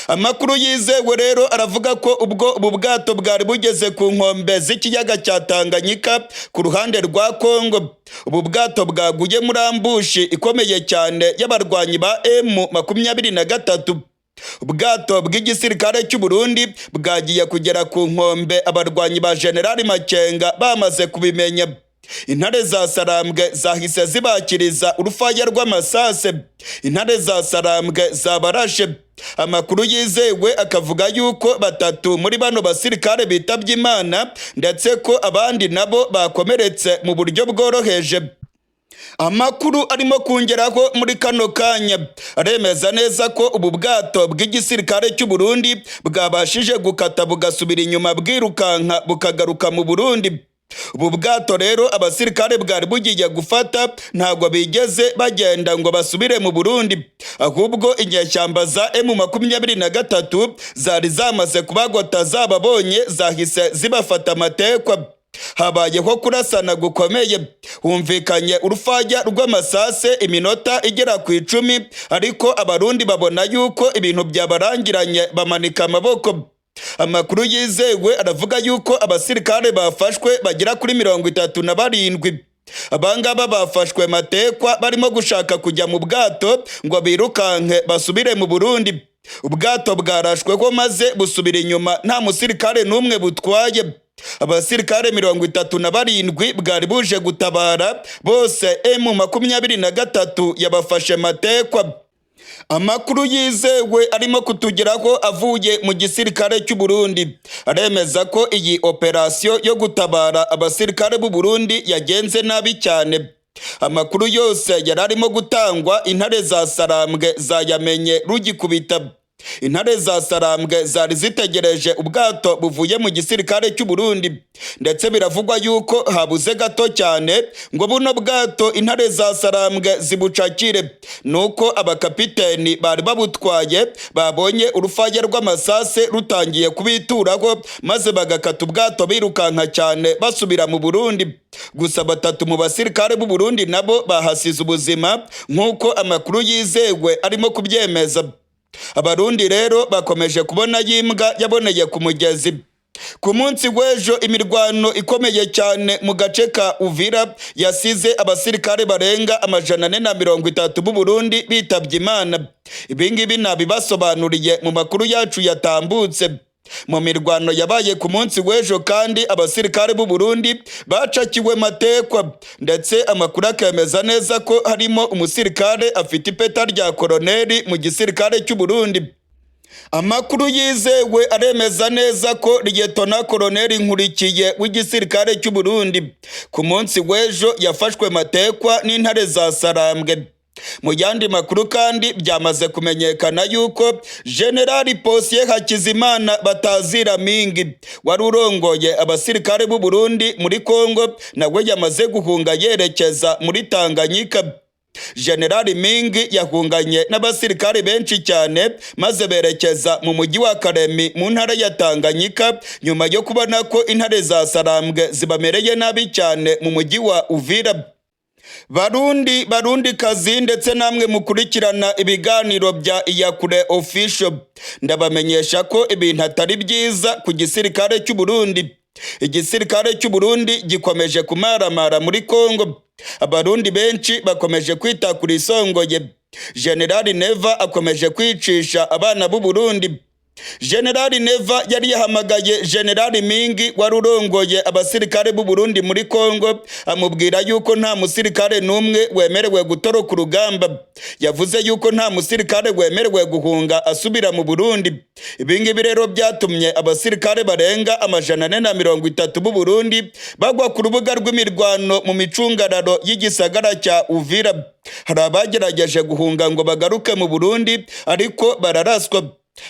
Amakuru yizewe rero aravuga ko ubwo ubu bwato bwari bugeze ku nkombe z'ikiyaga cya Tanganyika ku ruhande rwa Kongo, ubu bwato bwaguye muri ambushi ikomeye cyane y'abarwanyi ba M23. Ubwato bw'igisirikare cy'u Burundi bwagiye kugera ku nkombe abarwanyi ba General Makenga bamaze kubimenya. Intare za Sarambwe zahise zibakiriza urufaya rw'amasase. Intare za Sarambwe zabarashe. Amakuru yizewe akavuga yuko 3 muri bano basirikare bitabye Imana, ndetse ko abandi nabo bakomeretse mu buryo bworoheje. Amakuru arimo kungeraho muri kano kanya aremeza neza ko ubu bwato bw'igisirikare cy'u Burundi bwabashije gukata bugasubira inyuma bwirukanka bukagaruka mu Burundi. Ubu bwato rero abasirikare bwari bugiye gufata ntago bigeze bagenda ngo basubire mu Burundi, ahubwo inyeshyamba za M23 zari zamaze kubagota zababonye zahise zibafata amatekwa. Habayeho kurasana gukomeye, humvikanye urufaya rw'amasase iminota igera ku 10, ariko abarundi babona yuko ibintu byabarangiranye bamanika amaboko. Amakuru yizewe aravuga yuko abasirikare bafashwe bagera kuri 37. Abangaba bafashwe matekwa barimo gushaka kujya mu bwato ngo birukanke basubire mu Burundi. Ubwato bwarashweho maze busubira inyuma nta musirikare n'umwe butwaye. Abasirikare 37 bwari buje gutabara bose M23 yabafashe matekwa. Amakuru yizewe arimo kutugeraho avuye mu gisirikare cy'u Burundi aremeza ko iyi operasiyo yo gutabara abasirikare b'u Burundi yagenze nabi cyane. Amakuru yose yararimo gutangwa intare za Sarambwe zayamenye rugikubita. Intare za Sarambwe zari zitegereje ubwato buvuye mu gisirikare cy'u Burundi, ndetse biravugwa yuko habuze gato cyane ngo buno bwato intare za Sarambwe zibucakire, nuko abakapiteni bari babutwaye babonye urufaya rw'amasase rutangiye kubituraho maze bagakata ubwato birukanka cyane basubira mu Burundi. Gusa 3 mu basirikare b'u Burundi nabo bahasize ubuzima nk'uko amakuru yizewe arimo kubyemeza. Abarundi rero bakomeje kubona yimbwa yaboneye ku mugezi. Ku munsi w'ejo imirwano ikomeye cyane mu gace ka Uvira yasize abasirikare barenga 430 b'u Burundi bitabye Imana. Ibingibi nabibasobanuriye mu makuru yacu yatambutse. Mu mirwano yabaye ku munsi w'ejo kandi abasirikare b'u Burundi bacakiwe matekwa, ndetse amakuru akemeza neza ko harimo umusirikare afite ipeta rya koroneri mu gisirikare cy'u Burundi. Amakuru yizewe aremeza neza ko Liyetona Koloneli Nkurikiye w'igisirikare cy'u Burundi ku munsi w'ejo yafashwe matekwa n'intare za Sarambwe. Mu yandi makuru kandi byamaze kumenyekana yuko General Posiyeri Hakizimana Batazira Mingi wari urongoye abasirikare b'u Burundi muri Kongo nawe yamaze guhunga yerekeza muri Tanganyika. General Ming yahunganye n'abasirikare benshi cyane maze berekeza mu mujyi wa Kalemi mu ntara ya Tanganyika nyuma yo kubona ko intare za Sarambwe zibamereye nabi cyane mu mujyi wa Uvira. Barundi kazi ndetse namwe mukurikirana ibiganiro bya Iyakure Official, ndabamenyesha ko ibintu atari byiza ku gisirikare cy'u Burundi. Igisirikare cy'u Burundi gikomeje kumaramara muri Kongo. Abarundi benshi bakomeje kwita kuri Songoye. General Neva akomeje kwicisha abana b'u Burundi. General Neva yari yahamagaye General Mingi wari urongoye abasirikare b'u Burundi muri Kongo, amubwira yuko nta musirikare n'umwe wemerewe gutoroka urugamba. Yavuze yuko nta musirikare wemerewe guhunga asubira mu Burundi. Ibingibi rero byatumye abasirikare barenga 430 b'u Burundi bagwa ku rubuga rw'imirwano mu micungararo y'igisagara cya Uvira. Hari abagerageje guhunga ngo bagaruke mu Burundi ariko bararaswa.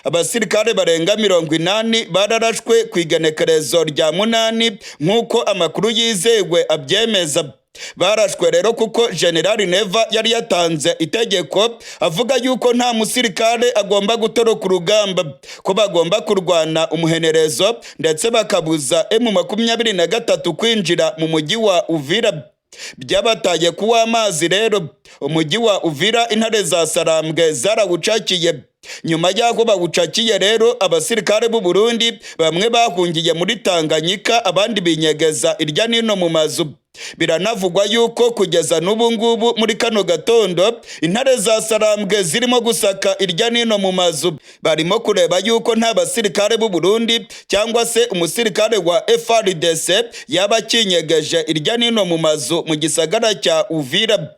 Abasirikare barenga 80 bararashwe ku igenekerezo rya 8 nk'uko amakuru yizewe abyemeza. Barashwe rero kuko General Neva yari yatanze itegeko avuga yuko nta musirikare agomba gutoroka urugamba, ko bagomba kurwana umuhenerezo ndetse bakabuza M23 kwinjira mu mujyi wa Uvira. Byabataye kuwa amazi rero umujyi wa Uvira intare za Sarambwe zarawucakiye. Nyuma y'aho bawucakiye rero abasirikare b'u Burundi bamwe bahungiye muri Tanganyika, abandi binyegeza irya nino mu mazu. Biranavugwa yuko kugeza n'ubu ngubu muri kano gatondo intare za Sarambwe zirimo gusaka irya nino mu mazu, barimo kureba yuko nta basirikare b'u Burundi cyangwa se umusirikare wa FARDC yaba kinyegeje irya nino mu mazu mu gisagara cya Uvira.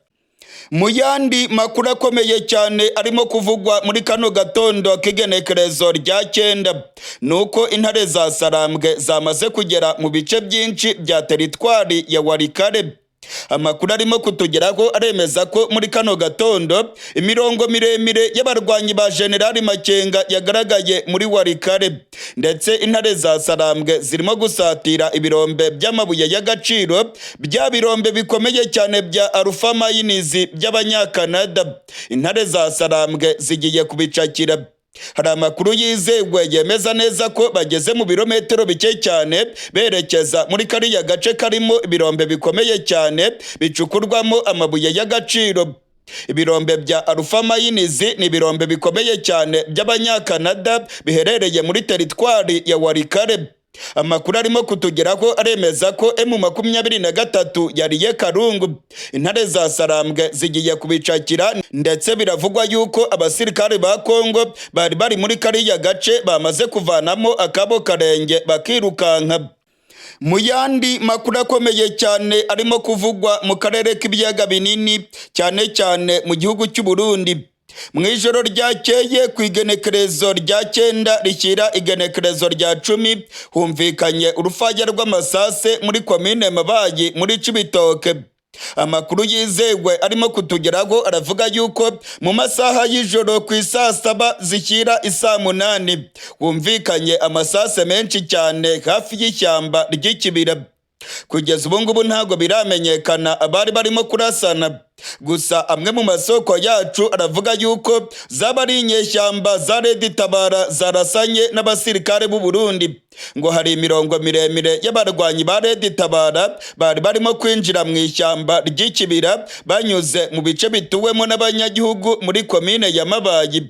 Mu yandi makuru akomeye cyane arimo kuvugwa muri kano gatondo k'igenekerezo rya 9 nuko intare za Sarambwe zamaze kugera mu bice byinshi bya teritwari ya Walikale. Amakuru arimo kutugeraho aremeza ko muri kano gatondo imirongo miremire y'abarwanyi ba General Makenga yagaragaye muri Walikale, ndetse intare za Sarambwe zirimo gusatira ibirombe by'amabuye y'agaciro, bya birombe bikomeye cyane bya Alpha Mines by'abanyakanada. Intare za Sarambwe zigiye kubicakira. Hari amakuru yizewe yemeza neza ko bageze mu birometero bike cyane berekeza muri kariya gace karimo ibirombe bikomeye cyane bicukurwamo amabuye y'agaciro. Ibirombe bya Alpha Mines ni ibirombe bikomeye cyane by'abanyakanada biherereye muri teritwari ya Walikale. Amakuru arimo kutugeraho aremeza ko M23 yariye Karungu. Intare za Sarambwe zigiye kubicakira, ndetse biravugwa yuko abasirikare ba Kongo bari muri kariya gace bamaze kuvanamo akabo karenge bakirukanka. Mu yandi makuru akomeye cyane arimo kuvugwa mu karere k'ibiyaga binini cyane cyane mu gihugu cy'u Burundi. Mu ijoro ryakeye ku igenekerezo rya 9 rishyira igenekerezo rya 10 humvikanye urufaya rw'amasase muri komine Mabayi muri Cibitoke. Amakuru yizewe arimo kutugeraho aravuga yuko mu masaha y'ijoro ku isaa 7 zishyira isaa 8 humvikanye amasase menshi cyane hafi y'ishyamba ry'ikibira. Kugeza ubu ngubu ntabwo biramenyekana abari barimo kurasana, gusa amwe mu masoko yacu aravuga yuko zaba ari inyeshyamba za Red Tabara zarasanye n'abasirikare b'u Burundi. Ngo hari imirongo miremire y'abarwanyi ba Red Tabara bari barimo kwinjira mu ishyamba ry'ikibira banyuze mu bice bituwemo n'abanyagihugu muri komine ya Mabayi.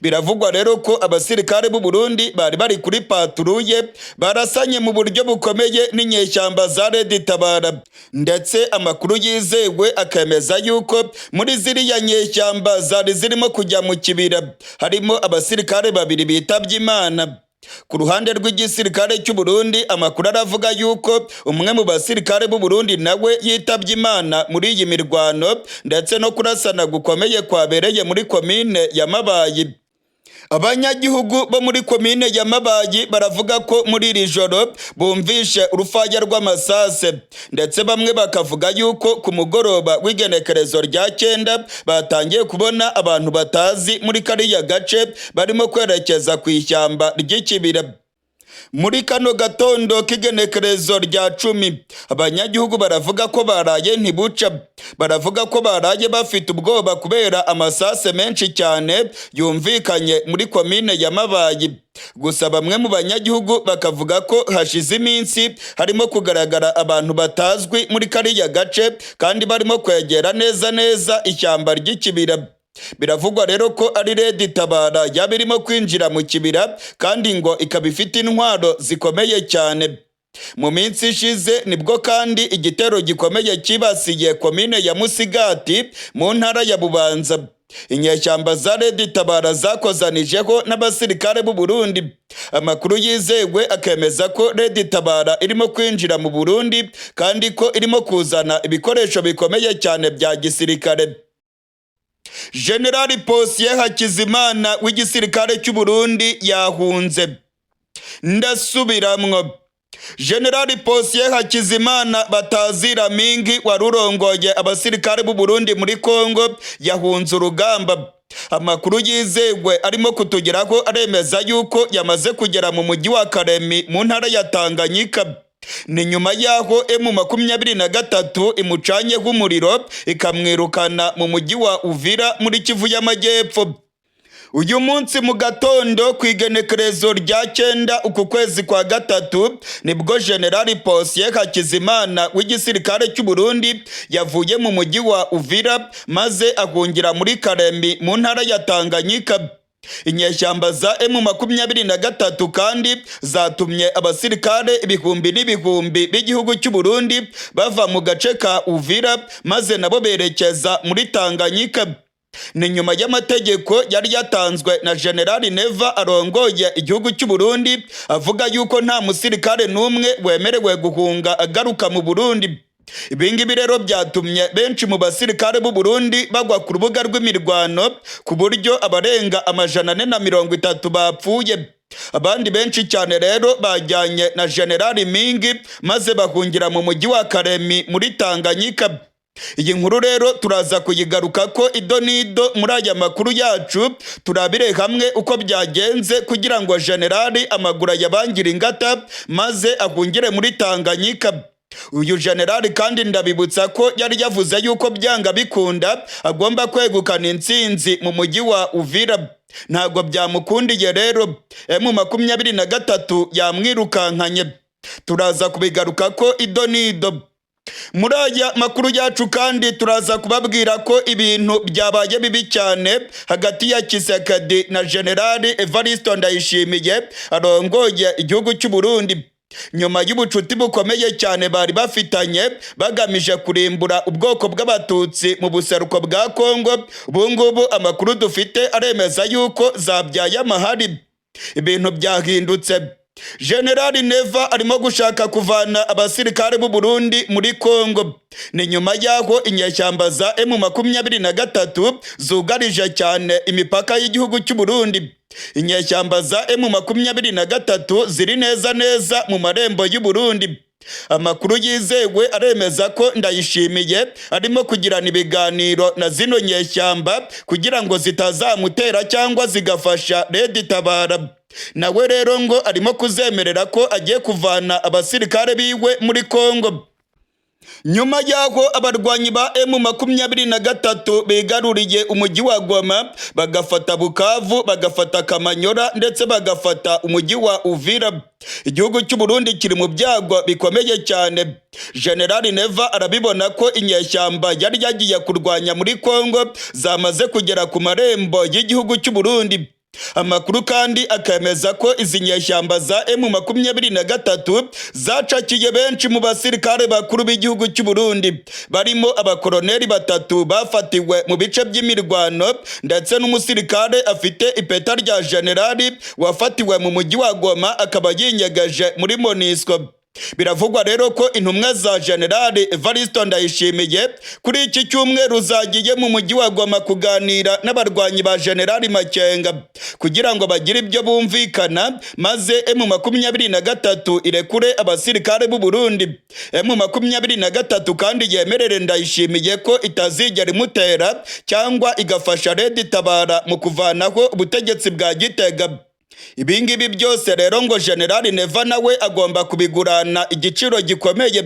Biravugwa rero ko abasirikare b'u Burundi bari kuri patrouille barasanye mu buryo bukomeye n'inyeshyamba za Red Tabara, ndetse amakuru yizewe akemeza yuko muri ziriya nyeshyamba zirimo kujya mu kibira harimo abasirikare 2 bitabye Imana. Ku ruhande rw'igisirikare cy'u Burundi amakuru aravuga yuko umwe mu basirikare b'u Burundi nawe yitabye Imana muri iyi mirwano, ndetse no kurasana gukomeye kwabereye muri komine ya Mabayi. Abanyagihugu bo muri komine ya Mabayi baravuga ko muri iri joro bumvishe urufaya rw'amasase, ndetse bamwe bakavuga yuko ku mugoroba w'igenekerezo rya 9 batangiye kubona abantu batazi muri kariya gace barimo kwerekeza ku ishyamba ry'ikibira. Muri kano gatondo k'igenekerezo rya 10 abanyagihugu baravuga ko baraye ntibuca, baravuga ko baraye bafite ubwoba kubera amasase menshi cyane yumvikanye muri komine ya Mabayi. Gusa bamwe mu banyagihugu bakavuga ko hashize iminsi harimo kugaragara abantu batazwi muri kariya gace kandi barimo kwegera neza ishyamba ry'ikibira. Biravugwa rero ko ari Red Tabara yaba irimo kwinjira mu kibira kandi ngo ikaba ifite intwaro zikomeye cyane. Mu minsi ishize nibwo kandi igitero gikomeye kibasiye komine ya Musigati mu ntara ya Bubanza. Inyeshyamba za Red Tabara zakozanijeho n'abasirikare b'u Burundi. Amakuru yizewe akemeza ko Red Tabara irimo kwinjira mu Burundi kandi ko irimo kuzana ibikoresho bikomeye cyane bya gisirikare. General Posiyeri Hakizimana w'igisirikare cy'u Burundi yahunze. Ndasubiramwo. General Posiyeri Hakizimana Batazira Mingi warurongoye abasirikare b'u Burundi muri Kongo yahunze urugamba. Amakuru yizewe arimo kutugeraho aremeza yuko yamaze kugera mu mujyi wa Karemi mu ntara ya Tanganyika. Ni nyuma yaho M23 imucanye nk'umuriro ikamwirukana mu mujyi wa Uvira muri Kivu y'Amajyepfo. Uyu munsi mu gatondo ku igenekerezo rya 9 uku kwezi kwa 3 nibwo General Posiyeri Hakizimana w'igisirikare cy'u Burundi yavuye mu mujyi wa Uvira maze ahungira muri Karemi mu ntara ya Tanganyika. Inyeshyamba za M23 kandi zatumye abasirikare ibihumbi n'ibihumbi b'igihugu cy'u Burundi bava mu gace ka Uvira maze nabo berekeza muri Tanganyika. Ni nyuma y'amategeko yari yatanzwe na General Neva arongoye igihugu cy'u Burundi avuga yuko nta musirikare n'umwe wemerewe guhunga agaruka mu Burundi. Ibingibi rero byatumye benshi mu basirikare b'u Burundi bagwa ku rubuga rw'imirwano ku buryo abarenga 430 bapfuye. Abandi benshi cyane rero bajyanye na General Mingi maze bahungira mu mujyi wa Karemi muri Tanganyika. Iyi nkuru rero turaza kuyigaruka ko idonido muri aya makuru yacu turabire hamwe uko byagenze kugira ngo General amagura yabangira ingata maze ahungire muri Tanganyika. Uyu General kandi ndabibutsa ko yari yavuze yuko byanga bikunda agomba kwegukana intsinzi mu mujyi wa Uvira. Ntago byamukundiye rero M23 yamwirukankanye. Turaza kubigaruka ko idonido. Muri aya makuru yacu kandi turaza kubabwira ko ibintu byabaye bibi cyane hagati ya Kisekedi na General Evariste Ndayishimiye arongoye igihugu cy'u Burundi. Nyuma y'ubucuti bukomeye cyane bari bafitanye bagamije kurimbura ubwoko bw'abatutsi mu buseruko bwa Kongo, ubungubu amakuru dufite aremeza yuko zabyaye amahari. Ibintu byahindutse. General Neva arimo gushaka kuvana abasirikare b'u Burundi muri Kongo. Ni nyuma yaho inyeshyamba za M23 zugarije cyane imipaka y'igihugu cy'u Burundi. Inyeshyamba za M23 ziri neza mu marembo y'u Burundi. Amakuru yizewe aremeza ko Ndayishimiye arimo kugirana ibiganiro na zino nyeshyamba kugira ngo zitazamutera cyangwa zigafasha Red Tabara. Nawe rero ngo arimo kuzemerera ko agiye kuvana abasirikare biwe muri Kongo. Nyuma yaho abarwanyi ba M23 bigaruriye umujyi wa Goma bagafata Bukavu, bagafata Kamanyora ndetse bagafata umujyi wa Uvira. Igihugu cy'u Burundi kiri mu byago bikomeye cyane. General Neva arabibona ko inyeshyamba yari yagiye kurwanya muri Kongo zamaze kugera ku marembo y'igihugu cy'u Burundi. Amakuru kandi akemeza ko izi nyeshyamba za M23 zacakiye benshi mu basirikare bakuru b'igihugu cy'u Burundi barimo abakoloneli 3 bafatiwe mu bice by'imirwano ndetse n'umusirikare afite ipeta rya generali wafatiwe mu mujyi wa Goma akaba yinyegeje muri MONUSCO. Biravugwa rero ko intumwa za General Evariste Ndayishimiye kuri iki cyumweru zagiye mu mujyi wa Goma kuganira n'abarwanyi ba General Makenga kugira ngo bagire ibyo bumvikana maze M23 irekure abasirikare b'u Burundi. M23 kandi yemerere Ndayishimiye ko itazigera imutera cyangwa igafasha Red Tabara mu kuvanaho ubutegetsi bwa Gitega. Ibingibi byose rero ngo General Neva nawe agomba kubigurana igiciro gikomeye,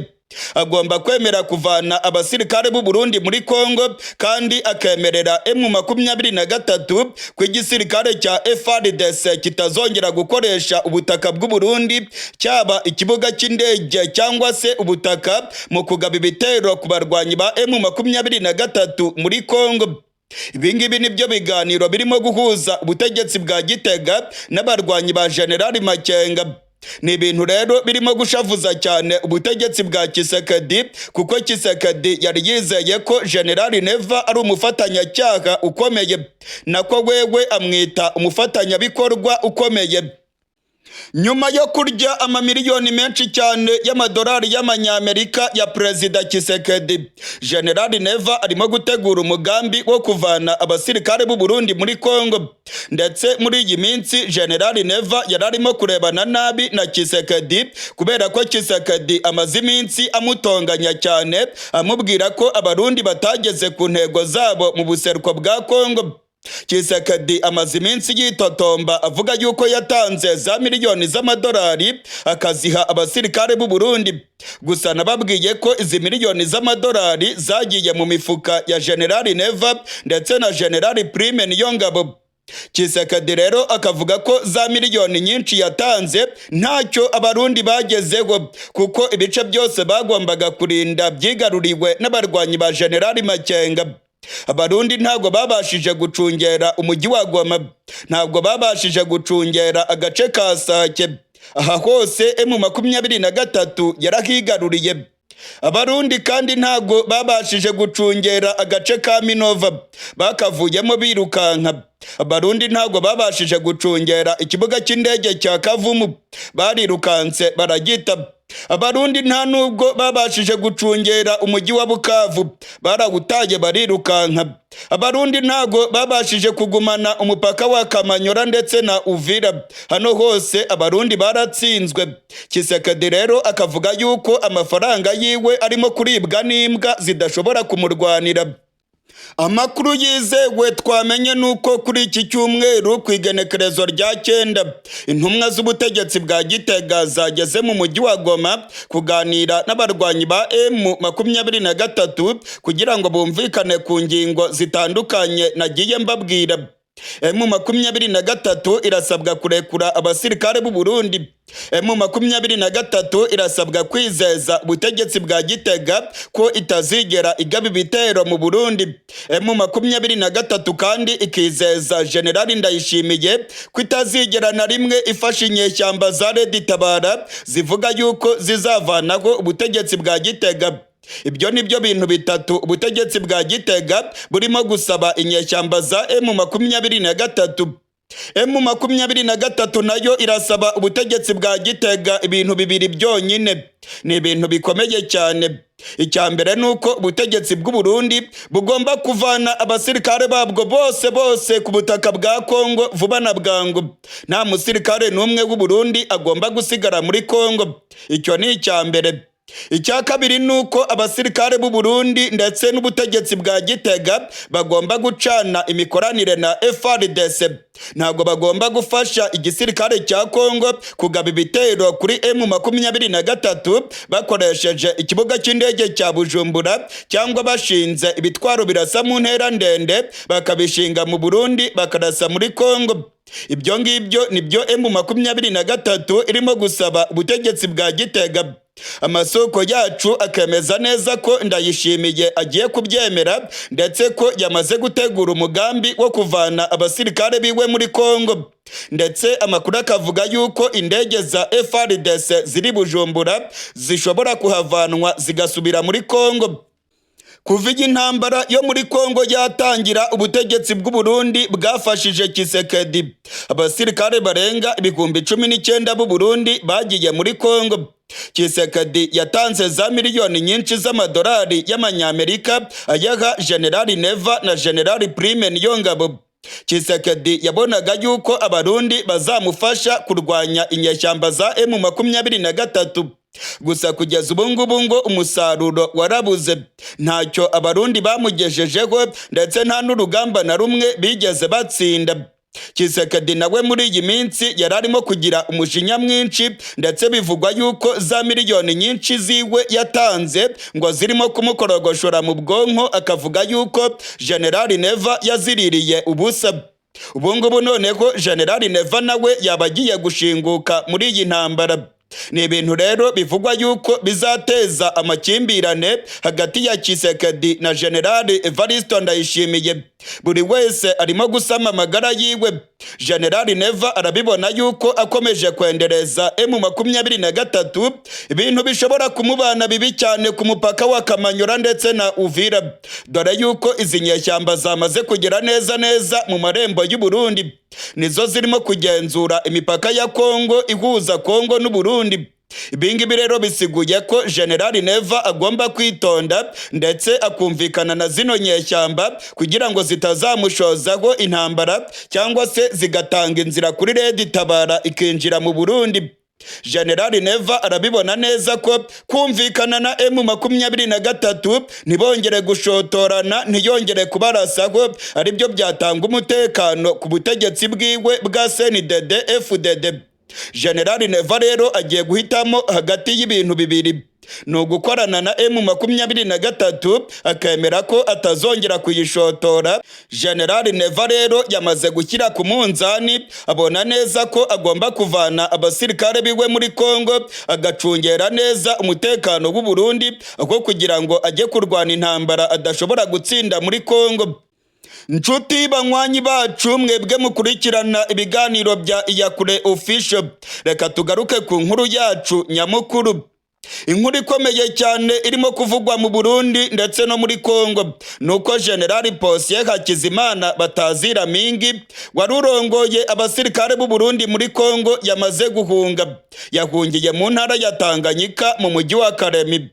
agomba kwemera kuvana abasirikare b'u Burundi muri Kongo kandi akemerera M23 ko igisirikare cya FARDC kitazongera gukoresha ubutaka bw'u Burundi, cyaba ikibuga cy'indege cyangwa se ubutaka mu kugaba ibitero ku barwanyi ba M23 muri Kongo. Ibingibi nibyo biganiro birimo guhuza ubutegetsi bwa Gitega n'abarwanyi ba General Makenga. Ni ibintu rero birimo gushavuza cyane ubutegetsi bwa Tshisekedi, kuko Tshisekedi yari yizeye ko General Neva ari umufatanyacyaha ukomeye, nako wewe amwita umufatanyabikorwa ukomeye. Nyuma yo kurya amamiliyoni menshi cyane y'amadolari y'amanyamerika ya Perezida Tshisekedi, General Neva arimo gutegura umugambi wo kuvana abasirikare b'u Burundi muri Kongo. Ndetse muri iyi minsi General Neva yararimo kurebana nabi na Tshisekedi, kubera ko Tshisekedi amaze iminsi amutonganya cyane, amubwira ko abarundi batageze ku ntego zabo mu buseruko bwa Kongo. Tshisekedi amaze iminsi yitotomba avuga yuko yatanze za miliyoni z'amadolari akaziha abasirikare b'u Burundi. Gusa nababwiye ko izi miliyoni z'amadolari zagiye mu mifuka ya General Neva ndetse na General Prime Niyongabo. Tshisekedi rero akavuga ko za miliyoni nyinshi yatanze ntacyo abarundi bagezeho, kuko ibice byose bagombaga kurinda byigaruriwe n'abarwanyi ba General Makenga. Abarundi ntabwo babashije gucungera umujyi wa Goma, ntabwo babashije gucungera agace ka Sake. Aha hose M23 yarahigaruriye. Abarundi kandi ntabwo babashije gucungera agace ka Minova, bakavuyemo birukanka. Abarundi ntabwo babashije gucungera ikibuga cy'indege cya Kavumu, barirukanse baragita. Abarundi nta nubwo babashije gucungera umujyi wa Bukavu, barawutaye barirukanka. Abarundi ntago babashije kugumana umupaka wa Kamanyora ndetse na Uvira, hano hose abarundi baratsinzwe. Tshisekedi rero akavuga yuko amafaranga yiwe arimo kuribwa n'imbwa zidashobora kumurwanira. Amakuru yizewe twamenye nuko kuri iki cyumweru ku igenekerezo rya 9 intumwa z'ubutegetsi bwa Gitega zageze mu mujyi wa Goma kuganira n'abarwanyi ba M23 kugira ngo bumvikane ku ngingo zitandukanye nagiye mbabwira. M23 irasabwa kurekura abasirikare b'u Burundi. M23 irasabwa kwizeza ubutegetsi bwa Gitega ko itazigera igaba ibitero mu Burundi. M23 kandi ikizeza General Ndayishimiye ko itazigera na rimwe ifasha inyeshyamba za Red Tabara zivuga yuko zizavanaho ubutegetsi bwa Gitega. Ibyo nibyo bintu bitatu ubutegetsi bwa Gitega burimo gusaba inyeshyamba za M23. M23 nayo irasaba ubutegetsi bwa Gitega ibintu bibiri byonyine. Ni ibintu bikomeye cyane. Icya mbere nuko ubutegetsi bw'u Burundi bugomba kuvana abasirikare babwo bose ku butaka bwa Kongo vuba na bwangu. Nta musirikare n'umwe w'u Burundi agomba gusigara muri Kongo. Icyo ni icya mbere. Icya kabiri nuko abasirikare b'u Burundi ndetse n'ubutegetsi bwa Gitega bagomba gucana imikoranire na FARDC. Ntabwo bagomba gufasha igisirikare cya Kongo kugaba ibitero kuri M23 bakoresheje ikibuga cy'indege cya Bujumbura, cyangwa bashinze ibitwaro birasa mu ntera ndende bakabishinga mu Burundi bakarasa muri Kongo. Ibyo ngibyo nibyo M23 irimo gusaba ubutegetsi bwa Gitega. Amasoko yacu akemeza neza ko Ndayishimiye agiye kubyemera ndetse ko yamaze gutegura umugambi wo kuvana abasirikare biwe muri Kongo. Ndetse amakuru akavuga yuko indege za FARDC ziri Bujumbura zishobora kuhavanwa zigasubira muri Kongo. Kuva intambara yo muri Kongo yatangira, ubutegetsi bw'u Burundi bwafashije Tshisekedi. Abasirikare barenga 19,000 b'u Burundi bagiye muri Kongo. Tshisekedi yatanze za miliyoni nyinshi z'amadolari y'amanyamerika ayaha General Neva na General Prime Niyongabo. Tshisekedi yabonaga yuko abarundi bazamufasha kurwanya inyeshyamba za M23. Gusa kugeza ubu ngubu ngo umusaruro warabuze, ntacyo abarundi bamugejejeho ndetse nta n'urugamba na rumwe bigeze batsinda. Tshisekedi nawe muri iyi minsi yari arimo kugira umujinya mwinshi, ndetse bivugwa yuko za miliyoni nyinshi ziwe yatanze ngo zirimo kumukorogoshora mu bwonko, akavuga yuko General Neva yaziririye ubusa. Ubu ngubu noneho General Neva nawe yaba agiye gushinguka muri iyi ntambara. Ni ibintu rero bivugwa yuko bizateza amakimbirane hagati ya Tshisekedi na General Evariste Ndayishimiye. Buri wese arimo gusama amagara yiwe. General Neva arabibona yuko akomeje kwendereza M23 ibintu bishobora kumubana bibi cyane ku mupaka wa Kamanyora ndetse na Uvira, dore yuko izi nyeshyamba zamaze kugera neza mu marembo y'u Burundi. Nizo zirimo kugenzura imipaka ya Kongo ihuza Kongo n'u Burundi. Ibingibi rero bisiguye ko General Neva agomba kwitonda ndetse akumvikana na zino nyeshyamba kugira ngo zitazamushozaho intambara cyangwa se zigatanga inzira kuri Red Tabara ikinjira mu Burundi. General Neva arabibona neza ko kumvikana na M23 ntibongere gushotorana, ntiyongere kubarasaho, aribyo byatanga umutekano ku butegetsi bwiwe bwa CNDD FDD. General Neva rero agiye guhitamo hagati y'ibintu bibiri: ni ugukorana na M23 akemera ko atazongera kuyishotora. General Neva rero yamaze gushyira ku munzani, abona neza ko agomba kuvana abasirikare biwe muri Kongo, agacungera neza umutekano w'u Burundi, aho kugira ngo ajye kurwana intambara adashobora gutsinda muri Kongo. Nshuti banywanyi bacu, mwebwe mukurikirana ibiganiro bya Iyakure Official, reka tugaruke ku nkuru yacu nyamukuru. Inkuru ikomeye cyane irimo kuvugwa mu Burundi ndetse no muri Kongo nuko General Posiyeri Hakizimana Batazira Mingi wari urongoye abasirikare b'u Burundi muri Kongo yamaze guhunga. Yahungiye mu ntara ya Tanganyika mu mujyi wa Karemi.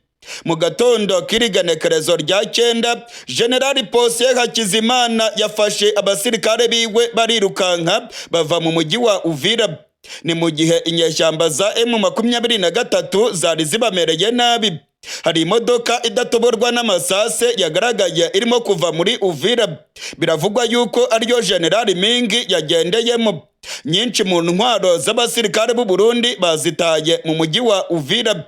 Mu gatondo k'irigenekerezo rya 9, General Posiyeri Hakizimana yafashe abasirikare biwe barirukanka bava mu mujyi wa Uvira. Ni mu gihe inyeshyamba za M23 zari zibamereye nabi. Hari imodoka idatoborwa n'amasase yagaragaye irimo kuva muri Uvira. Biravugwa yuko ariyo General Mingi yagendeyemo. Nyinshi mu ntwaro z'abasirikare b'u Burundi bazitaye mu mujyi wa Uvira.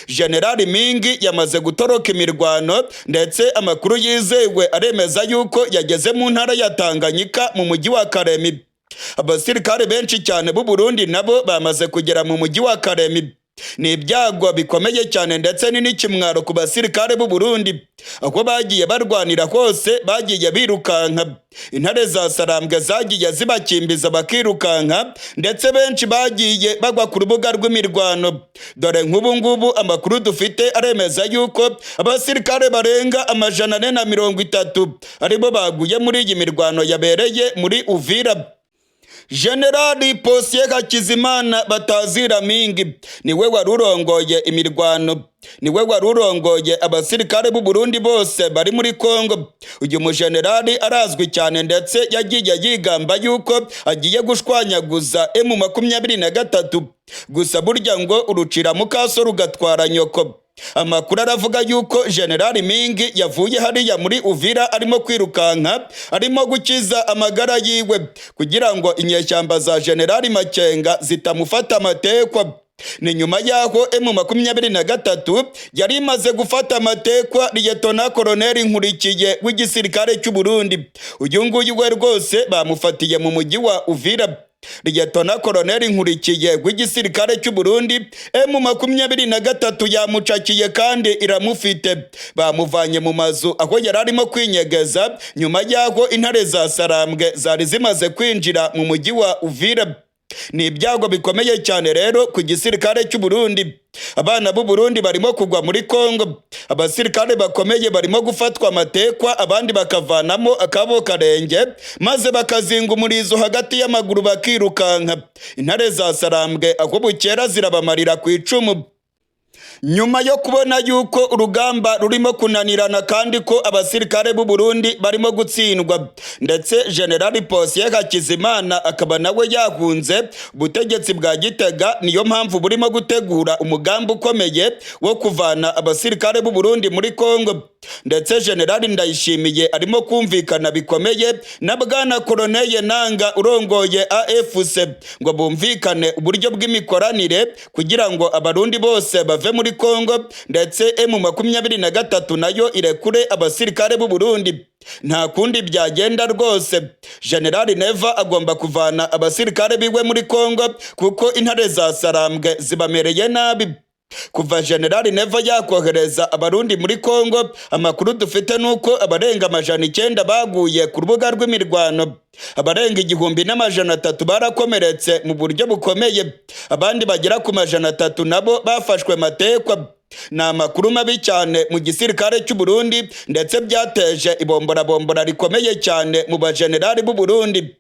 General Mingi yamaze gutoroka imirwano, ndetse amakuru yizewe aremeza yuko yageze mu ntara ya Tanganyika mu mujyi wa Karemi. Abasirikare benshi cyane b'u Burundi nabo bamaze kugera mu mujyi wa Karemi. Ni ibyago bikomeye cyane ndetse ni n'ikimwaro ku basirikare b'u Burundi, aho bagiye barwanira hose bagiye birukanka. Intare za Sarambwe zagiye zibakimbiza bakirukanka, ndetse benshi bagiye bagwa ku rubuga rw'imirwano. Dore nk'ubu ngubu amakuru dufite aremeza yuko abasirikare barenga 430 aribo baguye muri iyi mirwano yabereye muri Uvira. General Posiyeri Hakizimana Batazira Mingi niwe wari urongoye imirwano, niwe wari urongoye abasirikare b'u Burundi bose bari muri Kongo. Uyu mujenerali arazwi cyane ndetse yagiye yigamba yuko agiye gushwanyaguza M23, gusa burya ngo urucira mukaso rugatwara nyoko. Amakuru aravuga yuko General Mingi yavuye hariya muri Uvira arimo kwirukanka, arimo gukiza amagara yiwe kugira ngo inyeshyamba za General Makenga zitamufata amatekwa. Ni nyuma yaho M23 yari imaze gufata amatekwa Liyetona Koloneli Nkurikiye w'igisirikare cy'u Burundi. Uyu nguyu we rwose bamufatiye mu mujyi wa Uvira. Liyetona Koloneli Nkurikiye w'igisirikare cy'u Burundi, M23 yamucakiye kandi iramufite. Bamuvanye mu mazu aho yari arimo kwinyegeza nyuma yaho intare za Sarambwe zari zimaze kwinjira mu mujyi wa Uvira. Ni ibyago bikomeye cyane rero ku gisirikare cy'u Burundi. Abana b'u Burundi barimo kugwa muri Kongo. Abasirikare bakomeye barimo gufatwa amatekwa, abandi bakavanamo akabo karenge maze bakazinga umurizo hagati y'amaguru bakirukanka. Intare za Sarambwe aho bukera zirabamarira ku icumu. Nyuma yo kubona yuko urugamba rurimo kunanirana kandi ko abasirikare b'u Burundi barimo gutsindwa, ndetse General Posiyeri Hakizimana akaba nawe yahunze ubutegetsi bwa Gitega, niyo mpamvu burimo gutegura umugambi ukomeye wo kuvana abasirikare b'u Burundi muri Kongo. ndetse Generali Ndayishimiye arimo kumvikana bikomeye na bwana Koloneli Nanga urongoye AFC ngo bumvikane uburyo bw'imikoranire kugira ngo abarundi bose bave muri Kongo ndetse M23 nayo irekure abasirikare b'u Burundi. Nta kundi byagenda rwose, Generali Neva agomba kuvana abasirikare biwe muri Kongo kuko intare za Sarambwe zibamereye nabi. Kuva Generali Neva yakohereza abarundi muri Kongo, amakuru dufite nuko abarenga 900 baguye ku rubuga rw'imirwano, abarenga 1300 barakomeretse mu buryo bukomeye, abandi bagera ku 300 nabo bafashwe matekwa. Ni amakuru mabi cyane mu gisirikare cy'u Burundi ndetse byateje ibombora rikomeye cyane mu bajenerali b'u Burundi.